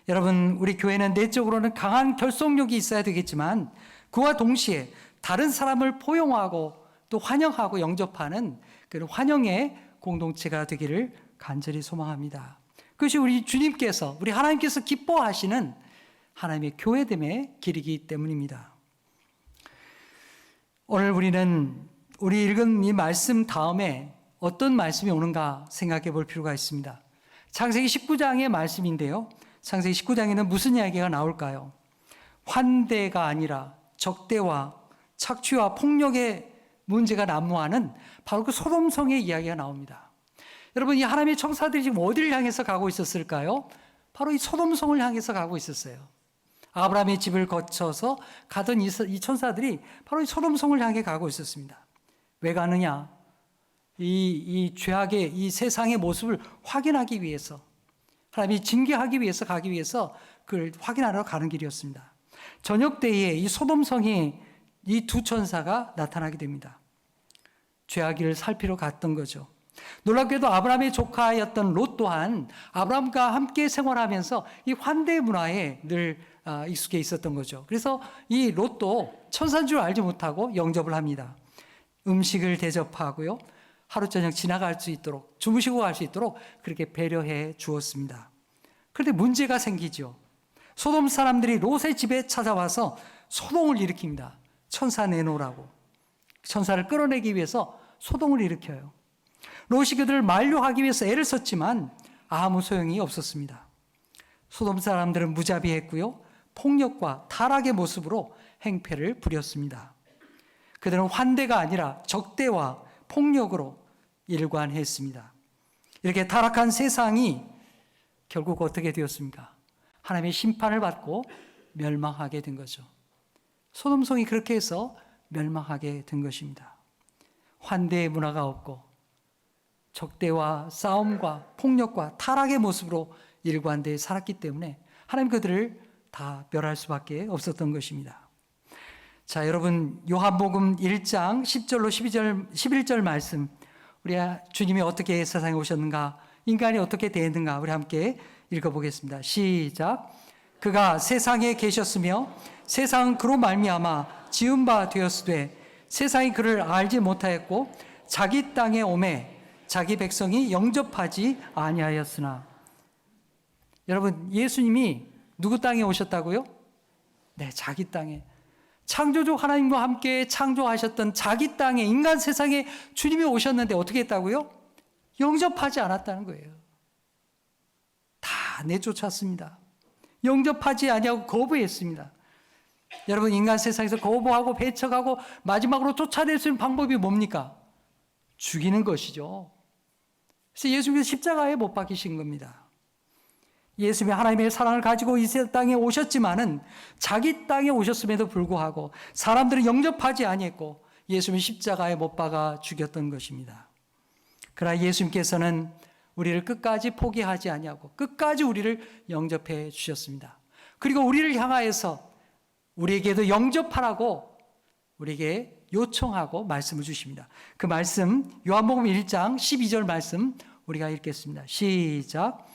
여러분, 우리 교회는 내적으로는 강한 결속력이 있어야 되겠지만 그와 동시에 다른 사람을 포용하고 또 환영하고 영접하는 그런 환영의 공동체가 되기를 간절히 소망합니다. 그것이 우리 주님께서, 우리 하나님께서 기뻐하시는 하나님의 교회됨의 길이기 때문입니다. 오늘 우리는 우리 읽은 이 말씀 다음에 어떤 말씀이 오는가 생각해 볼 필요가 있습니다. 창세기 19장의 말씀인데요. 창세기 19장에는 무슨 이야기가 나올까요? 환대가 아니라 적대와 착취와 폭력의 문제가 난무하는 바로 그 소돔성의 이야기가 나옵니다. 여러분, 이 하나님의 천사들이 지금 어디를 향해서 가고 있었을까요? 바로 이 소돔성을 향해서 가고 있었어요. 아브라함의 집을 거쳐서 가던 이 천사들이 바로 이 소돔성을 향해 가고 있었습니다. 왜 가느냐? 이 죄악의 이 세상의 모습을 확인하기 위해서, 하나님이 징계하기 위해서 가기 위해서 그걸 확인하러 가는 길이었습니다. 저녁 때에 이 소돔성에 이 두 천사가 나타나게 됩니다. 죄악을 살피러 갔던 거죠. 놀랍게도 아브라함의 조카였던 롯 또한 아브라함과 함께 생활하면서 이 환대 문화에 늘 익숙해 있었던 거죠. 그래서 이 롯도 천사인 줄 알지 못하고 영접을 합니다. 음식을 대접하고요, 하루 저녁 지나갈 수 있도록, 주무시고 갈 수 있도록 그렇게 배려해 주었습니다. 그런데 문제가 생기죠. 소돔 사람들이 롯의 집에 찾아와서 소동을 일으킵니다. 천사 내놓으라고. 천사를 끌어내기 위해서 소동을 일으켜요. 롯이 그들을 만류하기 위해서 애를 썼지만 아무 소용이 없었습니다. 소돔 사람들은 무자비했고요, 폭력과 타락의 모습으로 행패를 부렸습니다. 그들은 환대가 아니라 적대와 폭력으로 일관했습니다. 이렇게 타락한 세상이 결국 어떻게 되었습니까? 하나님의 심판을 받고 멸망하게 된 거죠. 소돔성이 그렇게 해서 멸망하게 된 것입니다. 환대의 문화가 없고 적대와 싸움과 폭력과 타락의 모습으로 일관되어 살았기 때문에 하나님 그들을 다 멸할 수밖에 없었던 것입니다. 자, 여러분 요한복음 1장 10절로 11절 말씀, 우리 주님이 어떻게 세상에 오셨는가, 인간이 어떻게 되었는가 우리 함께 읽어보겠습니다. 시작. 그가 세상에 계셨으며 세상은 그로 말미암아 지은 바 되었으되 세상이 그를 알지 못하였고 자기 땅에 오매 자기 백성이 영접하지 아니하였으나. 여러분, 예수님이 누구 땅에 오셨다고요? 네, 자기 땅에. 창조주 하나님과 함께 창조하셨던 자기 땅에, 인간 세상에 주님이 오셨는데 어떻게 했다고요? 영접하지 않았다는 거예요. 다 내쫓았습니다. 영접하지 아니하고 거부했습니다. 여러분, 인간 세상에서 거부하고 배척하고 마지막으로 쫓아낼 수 있는 방법이 뭡니까? 죽이는 것이죠. 그래서 예수님께서 십자가에 못 박히신 겁니다. 예수님이 하나님의 사랑을 가지고 이 땅에 오셨지만은 자기 땅에 오셨음에도 불구하고 사람들은 영접하지 아니했고 예수님이 십자가에 못 박아 죽였던 것입니다. 그러나 예수님께서는 우리를 끝까지 포기하지 아니하고 끝까지 우리를 영접해 주셨습니다. 그리고 우리를 향하여서 우리에게도 영접하라고 우리에게 요청하고 말씀을 주십니다. 그 말씀 요한복음 1장 12절 말씀 우리가 읽겠습니다. 시작.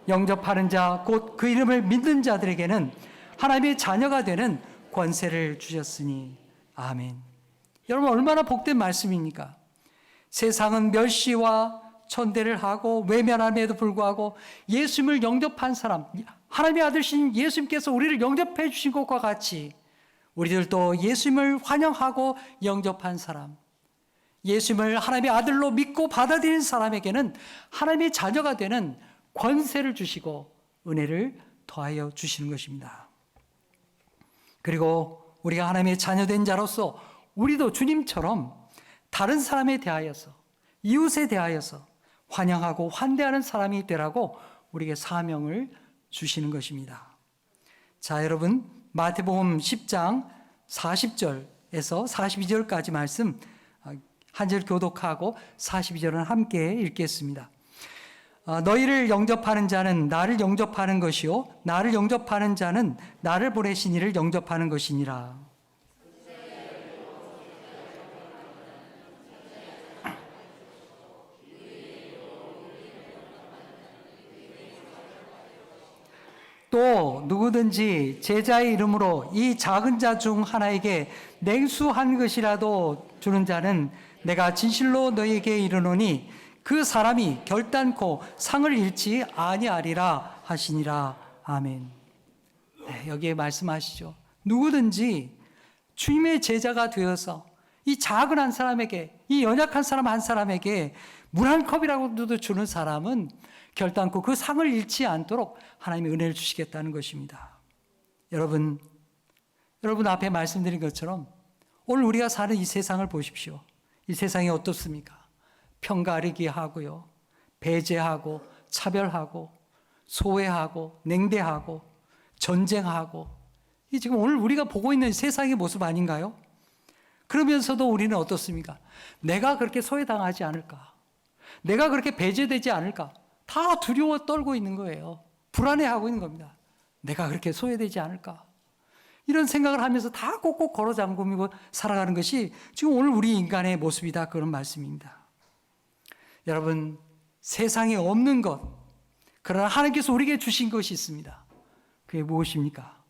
영접하는 자 곧 그 이름을 믿는 자들에게는 하나님의 자녀가 되는 권세를 주셨으니. 아멘. 여러분, 얼마나 복된 말씀입니까? 세상은 멸시와 천대를 하고 외면함에도 불구하고 예수님을 영접한 사람, 하나님의 아들신 예수님께서 우리를 영접해 주신 것과 같이 우리들도 예수님을 환영하고 영접한 사람, 예수님을 하나님의 아들로 믿고 받아들인 사람에게는 하나님의 자녀가 되는 권세를 주시고 은혜를 더하여 주시는 것입니다. 그리고 우리가 하나님의 자녀된 자로서 우리도 주님처럼 다른 사람에 대하여서, 이웃에 대하여서 환영하고 환대하는 사람이 되라고 우리에게 사명을 주시는 것입니다. 자, 여러분, 마태복음 10장 40절에서 42절까지 말씀 한 절 교독하고 42절은 함께 읽겠습니다. 너희를 영접하는 자는 나를 영접하는 것이요 나를 영접하는 자는 나를 보내신 이를 영접하는 것이니라. 또 누구든지 제자의 이름으로 이 작은 자 중 하나에게 냉수한 것이라도 주는 자는 내가 진실로 너희에게 이르노니 그 사람이 결단코 상을 잃지 아니하리라 하시니라. 아멘. 네, 여기에 말씀하시죠. 누구든지 주님의 제자가 되어서 이 작은 한 사람에게, 이 연약한 사람 한 사람에게 물 한 컵이라고도 주는 사람은 결단코 그 상을 잃지 않도록 하나님이 은혜를 주시겠다는 것입니다. 여러분 앞에 말씀드린 것처럼 오늘 우리가 사는 이 세상을 보십시오. 이 세상이 어떻습니까? 편가르기 하고요, 배제하고 차별하고 소외하고 냉대하고 전쟁하고, 이 지금 오늘 우리가 보고 있는 세상의 모습 아닌가요? 그러면서도 우리는 어떻습니까? 내가 그렇게 소외당하지 않을까? 내가 그렇게 배제되지 않을까? 다 두려워 떨고 있는 거예요. 불안해하고 있는 겁니다. 내가 그렇게 소외되지 않을까? 이런 생각을 하면서 다 꼭꼭 걸어 잠그고 살아가는 것이 지금 오늘 우리 인간의 모습이다, 그런 말씀입니다. 여러분, 세상에 없는 것, 그러나 하나님께서 우리에게 주신 것이 있습니다. 그게 무엇입니까?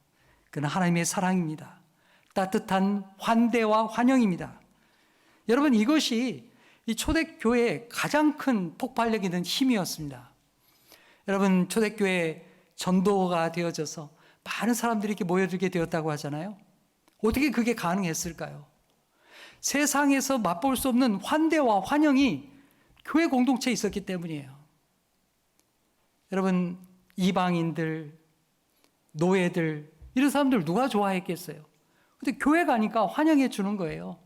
그는 하나님의 사랑입니다. 따뜻한 환대와 환영입니다. 여러분, 이것이 이 초대교회의 가장 큰 폭발력 있는 힘이었습니다. 여러분, 초대교회 전도가 되어져서 많은 사람들이 이렇게 모여들게 되었다고 하잖아요. 어떻게 그게 가능했을까요? 세상에서 맛볼 수 없는 환대와 환영이 교회 공동체에 있었기 때문이에요. 여러분, 이방인들, 노예들, 이런 사람들 누가 좋아했겠어요? 근데 교회 가니까 환영해 주는 거예요.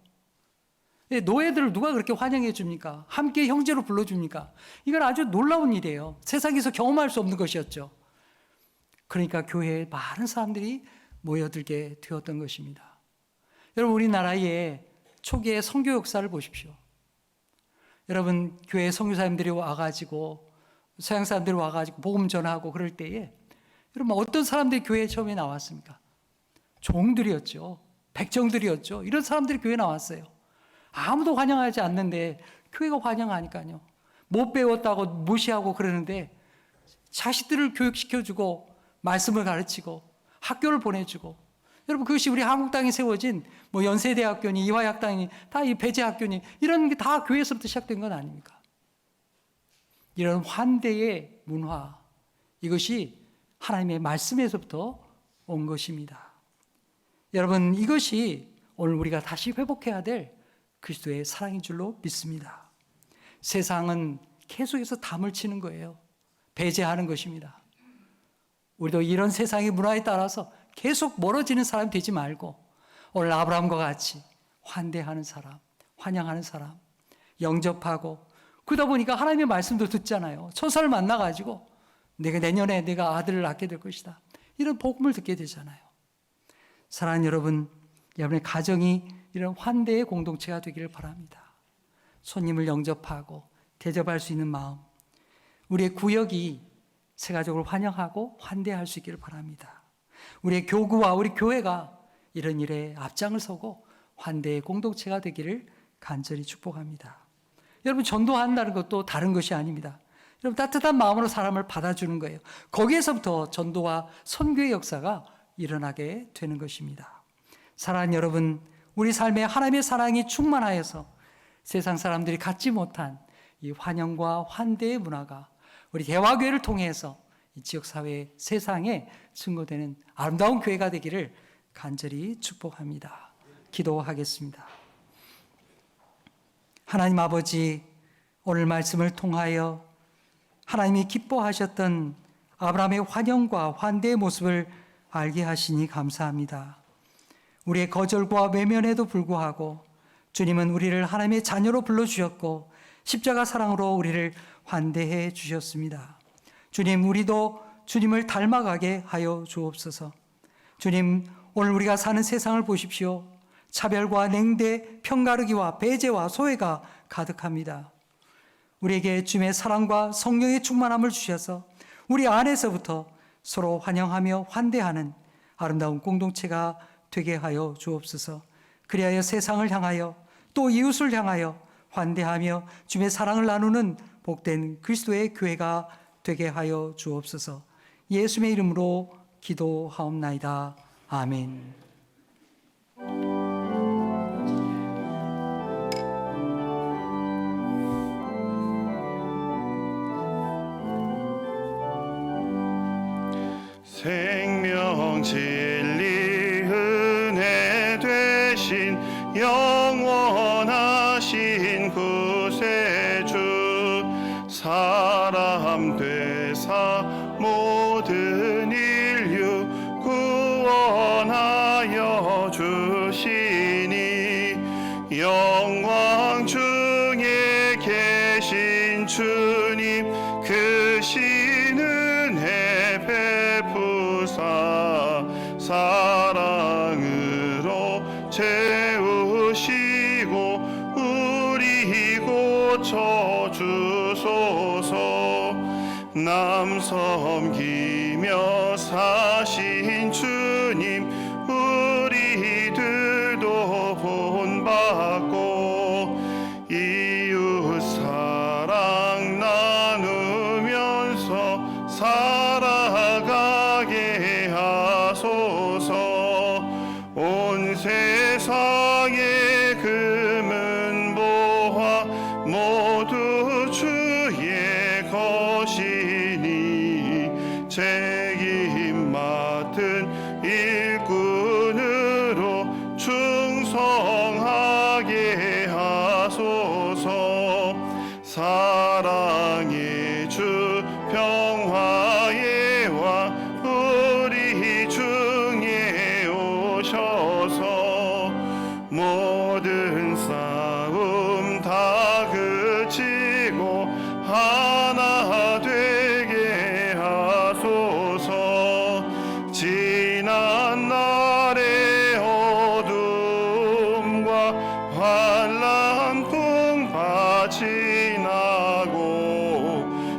노예들을 누가 그렇게 환영해 줍니까? 함께 형제로 불러줍니까? 이건 아주 놀라운 일이에요. 세상에서 경험할 수 없는 것이었죠. 그러니까 교회에 많은 사람들이 모여들게 되었던 것입니다. 여러분, 우리나라의 초기의 선교 역사를 보십시오. 여러분, 교회 선교사님들이 와가지고 서양 사람들이 와가지고 복음 전하고 그럴 때에 여러분, 어떤 사람들이 교회에 처음에 나왔습니까? 종들이었죠. 백정들이었죠. 이런 사람들이 교회에 나왔어요. 아무도 환영하지 않는데 교회가 환영하니까요. 못 배웠다고 무시하고 그러는데 자식들을 교육시켜주고 말씀을 가르치고 학교를 보내주고, 여러분, 그것이 우리 한국 땅에 세워진 뭐 연세대학교니 이화여학당이니 다 이 배재학교니 이런 게 다 교회에서부터 시작된 건 아닙니까? 이런 환대의 문화, 이것이 하나님의 말씀에서부터 온 것입니다. 여러분, 이것이 오늘 우리가 다시 회복해야 될 그리스도의 사랑인 줄로 믿습니다. 세상은 계속해서 담을 치는 거예요. 배제하는 것입니다. 우리도 이런 세상의 문화에 따라서 계속 멀어지는 사람이 되지 말고 오늘 아브라함과 같이 환대하는 사람, 환영하는 사람, 영접하고, 그러다 보니까 하나님의 말씀도 듣잖아요. 천사를 만나가지고 내년에 내가 아들을 낳게 될 것이다, 이런 복음을 듣게 되잖아요. 사랑하는 여러분, 여러분의 가정이 이런 환대의 공동체가 되기를 바랍니다. 손님을 영접하고 대접할 수 있는 마음, 우리의 구역이 세가족을 환영하고 환대할 수 있기를 바랍니다. 우리의 교구와 우리 교회가 이런 일에 앞장을 서고 환대의 공동체가 되기를 간절히 축복합니다. 여러분, 전도한다는 것도 다른 것이 아닙니다. 여러분, 따뜻한 마음으로 사람을 받아주는 거예요. 거기에서부터 전도와 선교의 역사가 일어나게 되는 것입니다. 사랑하는 여러분, 우리 삶에 하나님의 사랑이 충만하여서 세상 사람들이 갖지 못한 이 환영과 환대의 문화가 우리 대화교회를 통해서 이 지역사회, 세상에 증거되는 아름다운 교회가 되기를 간절히 축복합니다. 기도하겠습니다. 하나님 아버지, 오늘 말씀을 통하여 하나님이 기뻐하셨던 아브라함의 환영과 환대의 모습을 알게 하시니 감사합니다. 우리의 거절과 외면에도 불구하고 주님은 우리를 하나님의 자녀로 불러주셨고 십자가 사랑으로 우리를 환대해 주셨습니다. 주님, 우리도 주님을 닮아가게 하여 주옵소서. 주님, 오늘 우리가 사는 세상을 보십시오. 차별과 냉대, 편가르기와 배제와 소외가 가득합니다. 우리에게 주님의 사랑과 성령의 충만함을 주셔서 우리 안에서부터 서로 환영하며 환대하는 아름다운 공동체가 되게 하여 주옵소서. 그리하여 세상을 향하여 또 이웃을 향하여 환대하며 주님의 사랑을 나누는 복된 그리스도의 교회가 되게 하여 주옵소서. 예수님의 이름으로 기도하옵나이다. 아멘. 생명 진리 은혜 되신 영원하신 구세주, 사람 되사 모든 인류 구원하여 주시니, 영광 중에 계신 주님 그 신은혜 베푸사 사랑으로 채우시고 우리 고쳐주소서. 남 섬기며 사신 주님 우리들도 본받고 이웃 사랑 나누면서 살아가게 하소서. 온 세상의 금은 보화 모두 주의 것이니 책임 맡은 일꾼으로 충성하게 하소서. 사랑의 주 평화의 왕 우리 중에 오셔서 모든 싸움 지난 날의 어둠과 환란 풍파 지나고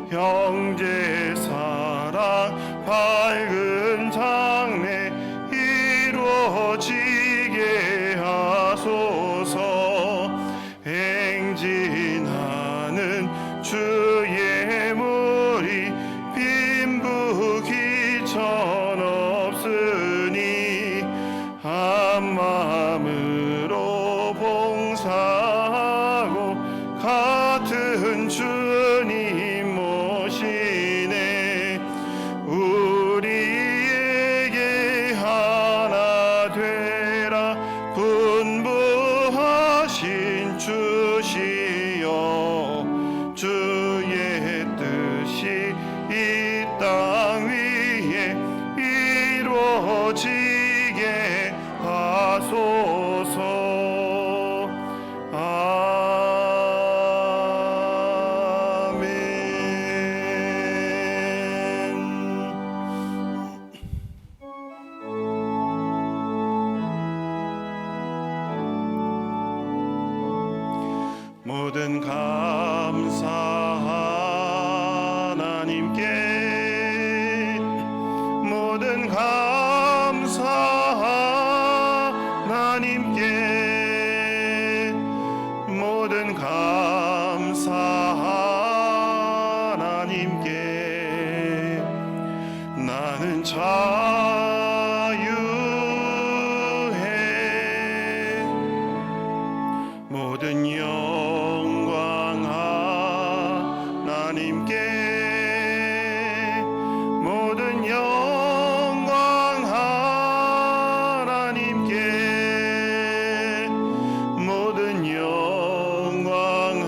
형제 사랑 밝은 장래 이루어지게 하소서. 행진하는 주의 무리 빈부귀천 없으니 한 마음으로 봉사하고 같은 주님 모시네. 우리에게 하나 되라 분부하신 주시여. 주의 뜻이 이 땅 위에 이루어지게 하소서. 모든 감사 하나님께, 모든 감사 하나님께, 모든 감사 하나님께. 나는 자유해. 모든 영광 하나님께, 모든 영광 하나님께, 모든 영광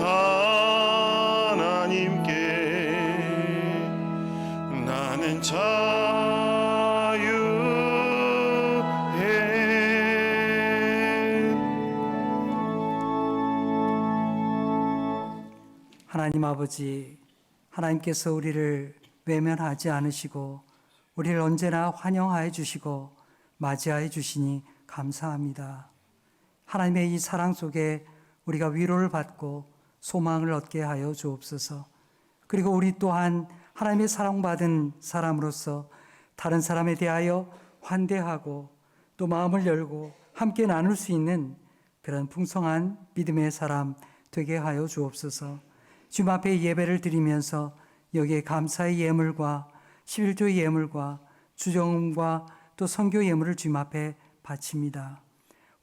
하나님께. 나는 자유해. 하나님 아버지, 하나님께서 우리를 외면하지 않으시고 우리를 언제나 환영하여 주시고 맞이하여 주시니 감사합니다. 하나님의 이 사랑 속에 우리가 위로를 받고 소망을 얻게 하여 주옵소서. 그리고 우리 또한 하나님의 사랑받은 사람으로서 다른 사람에 대하여 환대하고 또 마음을 열고 함께 나눌 수 있는 그런 풍성한 믿음의 사람 되게 하여 주옵소서. 주님 앞에 예배를 드리면서 여기에 감사의 예물과 11조의 예물과 주정음과 또 선교 예물을 주님 앞에 바칩니다.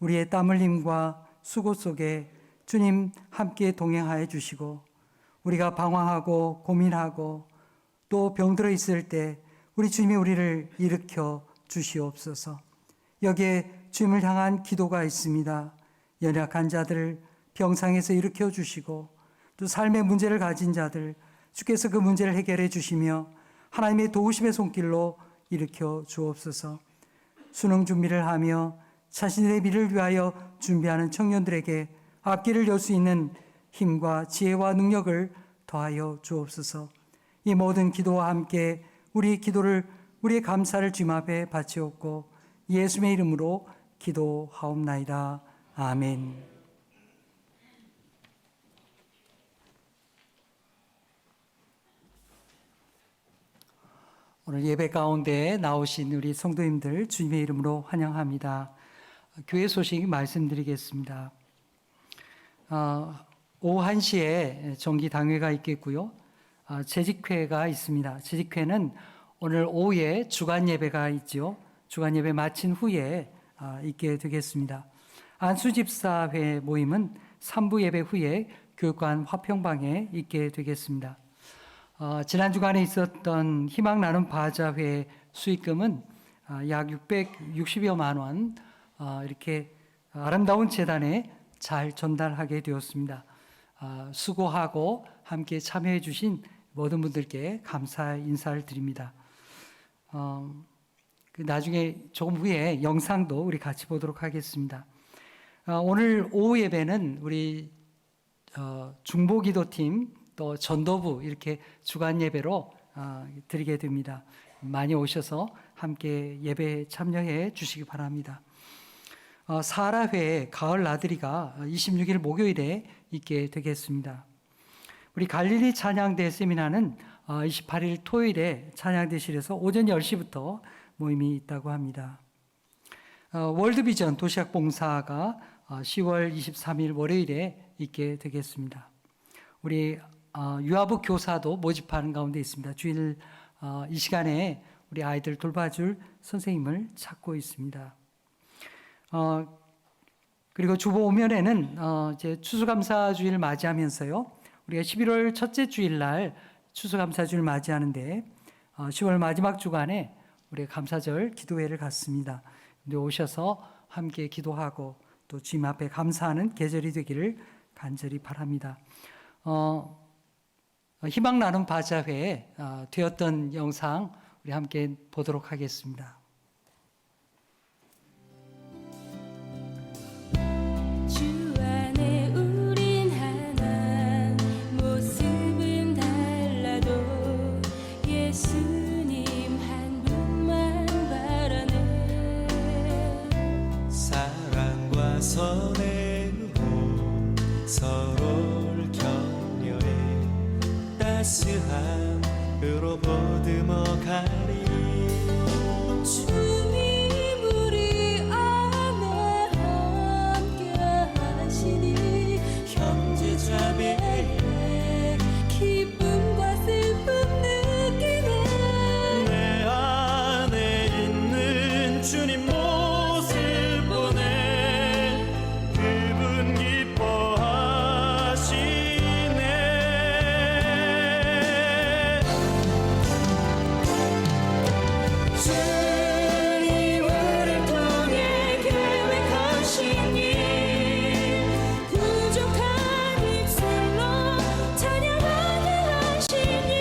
우리의 땀 흘림과 수고 속에 주님 함께 동행하여 주시고 우리가 방황하고 고민하고 또 병들어 있을 때 우리 주님이 우리를 일으켜 주시옵소서. 여기에 주님을 향한 기도가 있습니다. 연약한 자들 병상에서 일으켜 주시고 또 삶의 문제를 가진 자들 주께서 그 문제를 해결해 주시며 하나님의 도우심의 손길로 일으켜 주옵소서. 수능 준비를 하며 자신의 미래를 위하여 준비하는 청년들에게 앞길을 열 수 있는 힘과 지혜와 능력을 더하여 주옵소서. 이 모든 기도와 함께 우리의 기도를, 우리의 감사를 주님 앞에 바치옵고 예수의 이름으로 기도하옵나이다. 아멘. 오늘 예배 가운데 나오신 우리 성도님들 주님의 이름으로 환영합니다. 교회 소식 말씀드리겠습니다. 오후 1시에 정기당회가 있겠고요. 재직회가 있습니다. 재직회는 오늘 오후에 주간 예배가 있죠. 주간 예배 마친 후에 있게 되겠습니다. 안수집사회 모임은 3부 예배 후에 교육관 화평방에 있게 되겠습니다. 지난 주간에 있었던 희망 나눔 바자회 수익금은 약 660여만 원 이렇게 아름다운 재단에 잘 전달하게 되었습니다. 수고하고 함께 참여해 주신 모든 분들께 감사 인사를 드립니다. 나중에 조금 후에 영상도 우리 같이 보도록 하겠습니다. 오늘 오후 예배는 우리 중보기도팀 또 전도부 이렇게 주간 예배로 드리게 됩니다. 많이 오셔서 함께 예배에 참여해 주시기 바랍니다. 사하라회 가을 나들이가 26일 목요일에 있게 되겠습니다. 우리 갈릴리 찬양대 세미나는 28일 토요일에 찬양대실에서 오전 10시부터 모임이 있다고 합니다. 월드비전 도시락 봉사가 10월 23일 월요일에 있게 되겠습니다. 우리 유아부 교사도 모집하는 가운데 있습니다. 주일 이 시간에 우리 아이들 돌봐줄 선생님을 찾고 있습니다. 그리고 주보 오면에는 이제 추수감사주일 맞이하면서요. 우리가 11월 첫째 주일날 추수감사주일 맞이하는데 10월 마지막 주간에 우리가 감사절 기도회를 갖습니다. 근데 오셔서 함께 기도하고 또 주님 앞에 감사하는 계절이 되기를 간절히 바랍니다. 희망 나눔 바자회에 되었던 영상 우리 함께 보도록 하겠습니다. 주 안에 우린 하나 모습은 달라도 예수님 한 분만 바라네 사랑과 선행으로 서로를 격려해 따스함으로 보듬어 가리 주님 우리 안에 함께 하시니 형제자매의 기쁨과 슬픔 느끼네 내 안에 있는 주님 모습 보내 그분 기뻐하시네 주님을 통해 계획하신 일 부족한 입술로 찬양하게 하시니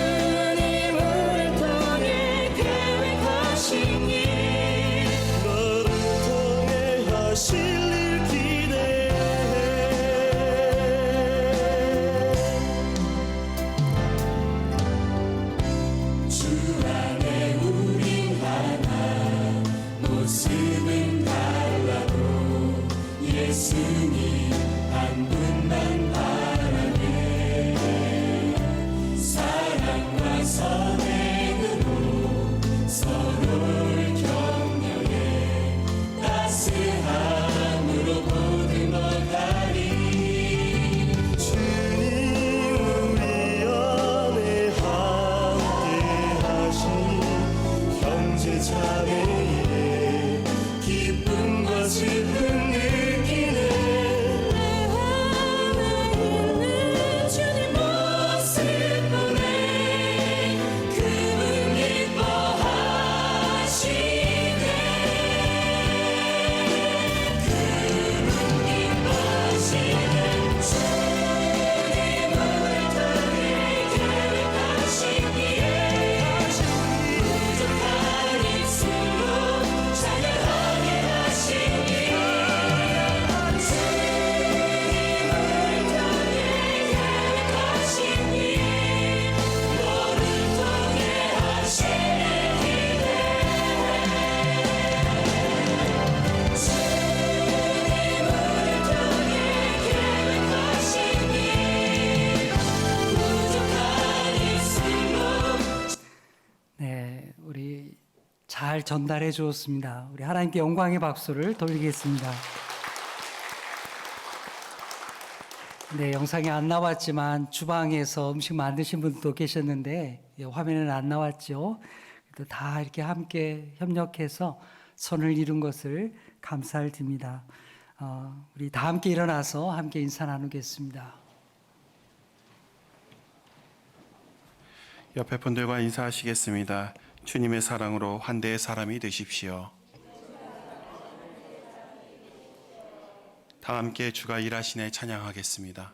주님을 통해 계획하신 일 너를 통해 하실 일 기대해 주 안에 우린 하나 모습은 달라도 예수님 한 분만 바라네 사랑과 선행으로 서로를 격려해 따스함으로 보듬어 가리 주님 우리 안에 함께 하시니 형제자매의 기쁨과 슬픔 느끼네 내 안에 있는 주님 모습 보내 그분 기뻐하시네 그분 기뻐하시네 주님을 통해 계획하신 일 부족한 입술로 찬양하게 하시니 주님을 통해 계획하신 일 너를 통해 하실 기대 주님을 통해 계획하신 일 부족한 입술로 네, 우리 잘 전달해 주었습니다. 우리 하나님께 영광의 박수를 돌리겠습니다. 네, 영상에 안 나왔지만 주방에서 음식 만드신 분도 계셨는데 화면에는 안 나왔죠. 그래도 다 이렇게 함께 협력해서 선을 이룬 것을 감사를 드립니다. 우리 다 함께 일어나서 함께 인사 나누겠습니다. 옆에 분들과 인사하시겠습니다. 주님의 사랑으로 환대의 사람이 되십시오. 다 함께 주가 일하시네 찬양하겠습니다.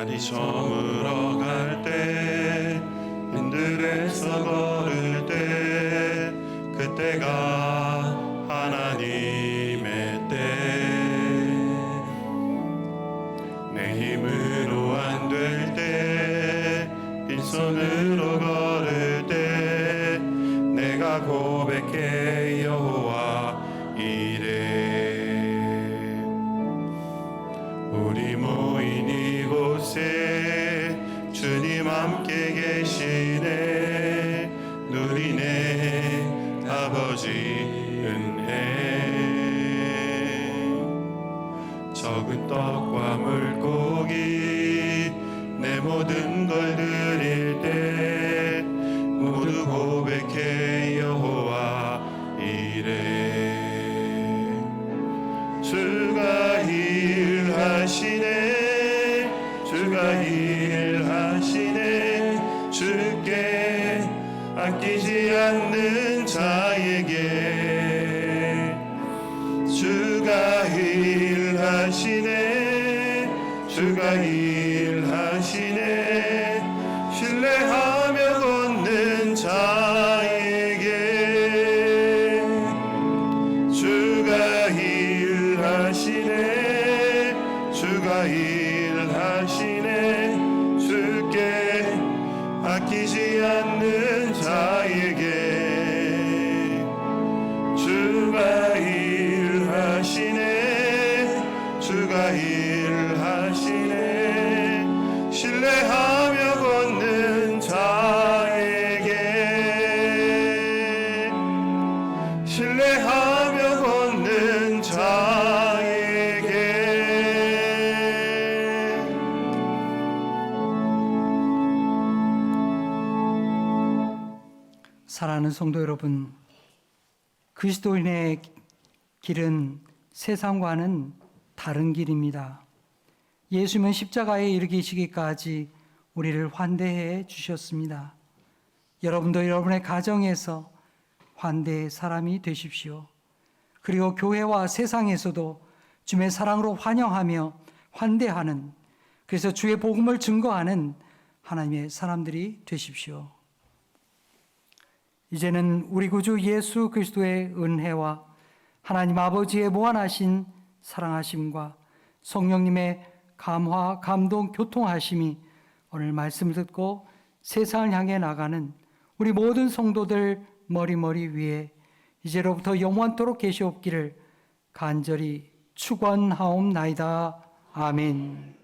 날이 저물어 갈 때 빈들에서 걸을 때 그때가 하나님의 때 내 힘으로 안 될 때 빈손으로 걸을 때 내가 고백해 여호와 이래 우리 모인 이곳에 주님 함께 계시네 누리네 아버지 은혜 적은 떡과 물고기 내 모든 걸 드릴 때 모두 고백해 여호와 이래 주가 일하시네 주가 일하시네 주께 아끼지 않는 자에게 주가 일하시네 주가 일하시네 신뢰하며 걷는 자에게 주가 일하시네 주가 일하시네 주께 아끼지 않는 자에게 주가 일하시네 주가 일하시네 신뢰하며 걷는 자에게 신뢰하며 걷는 자에게 사랑하는 성도 여러분, 그리스도인의 길은 세상과는 다른 길입니다. 예수님은 십자가에 이르시기까지 우리를 환대해 주셨습니다. 여러분도 여러분의 가정에서 환대의 사람이 되십시오. 그리고 교회와 세상에서도 주님의 사랑으로 환영하며 환대하는, 그래서 주의 복음을 증거하는 하나님의 사람들이 되십시오. 이제는 우리 구주 예수 그리스도의 은혜와 하나님 아버지의 무한하신 사랑하심과 성령님의 감화, 감동, 교통하심이 오늘 말씀을 듣고 세상을 향해 나가는 우리 모든 성도들 머리머리 위에 이제로부터 영원토록 계시옵기를 간절히 축원하옵나이다. 아멘.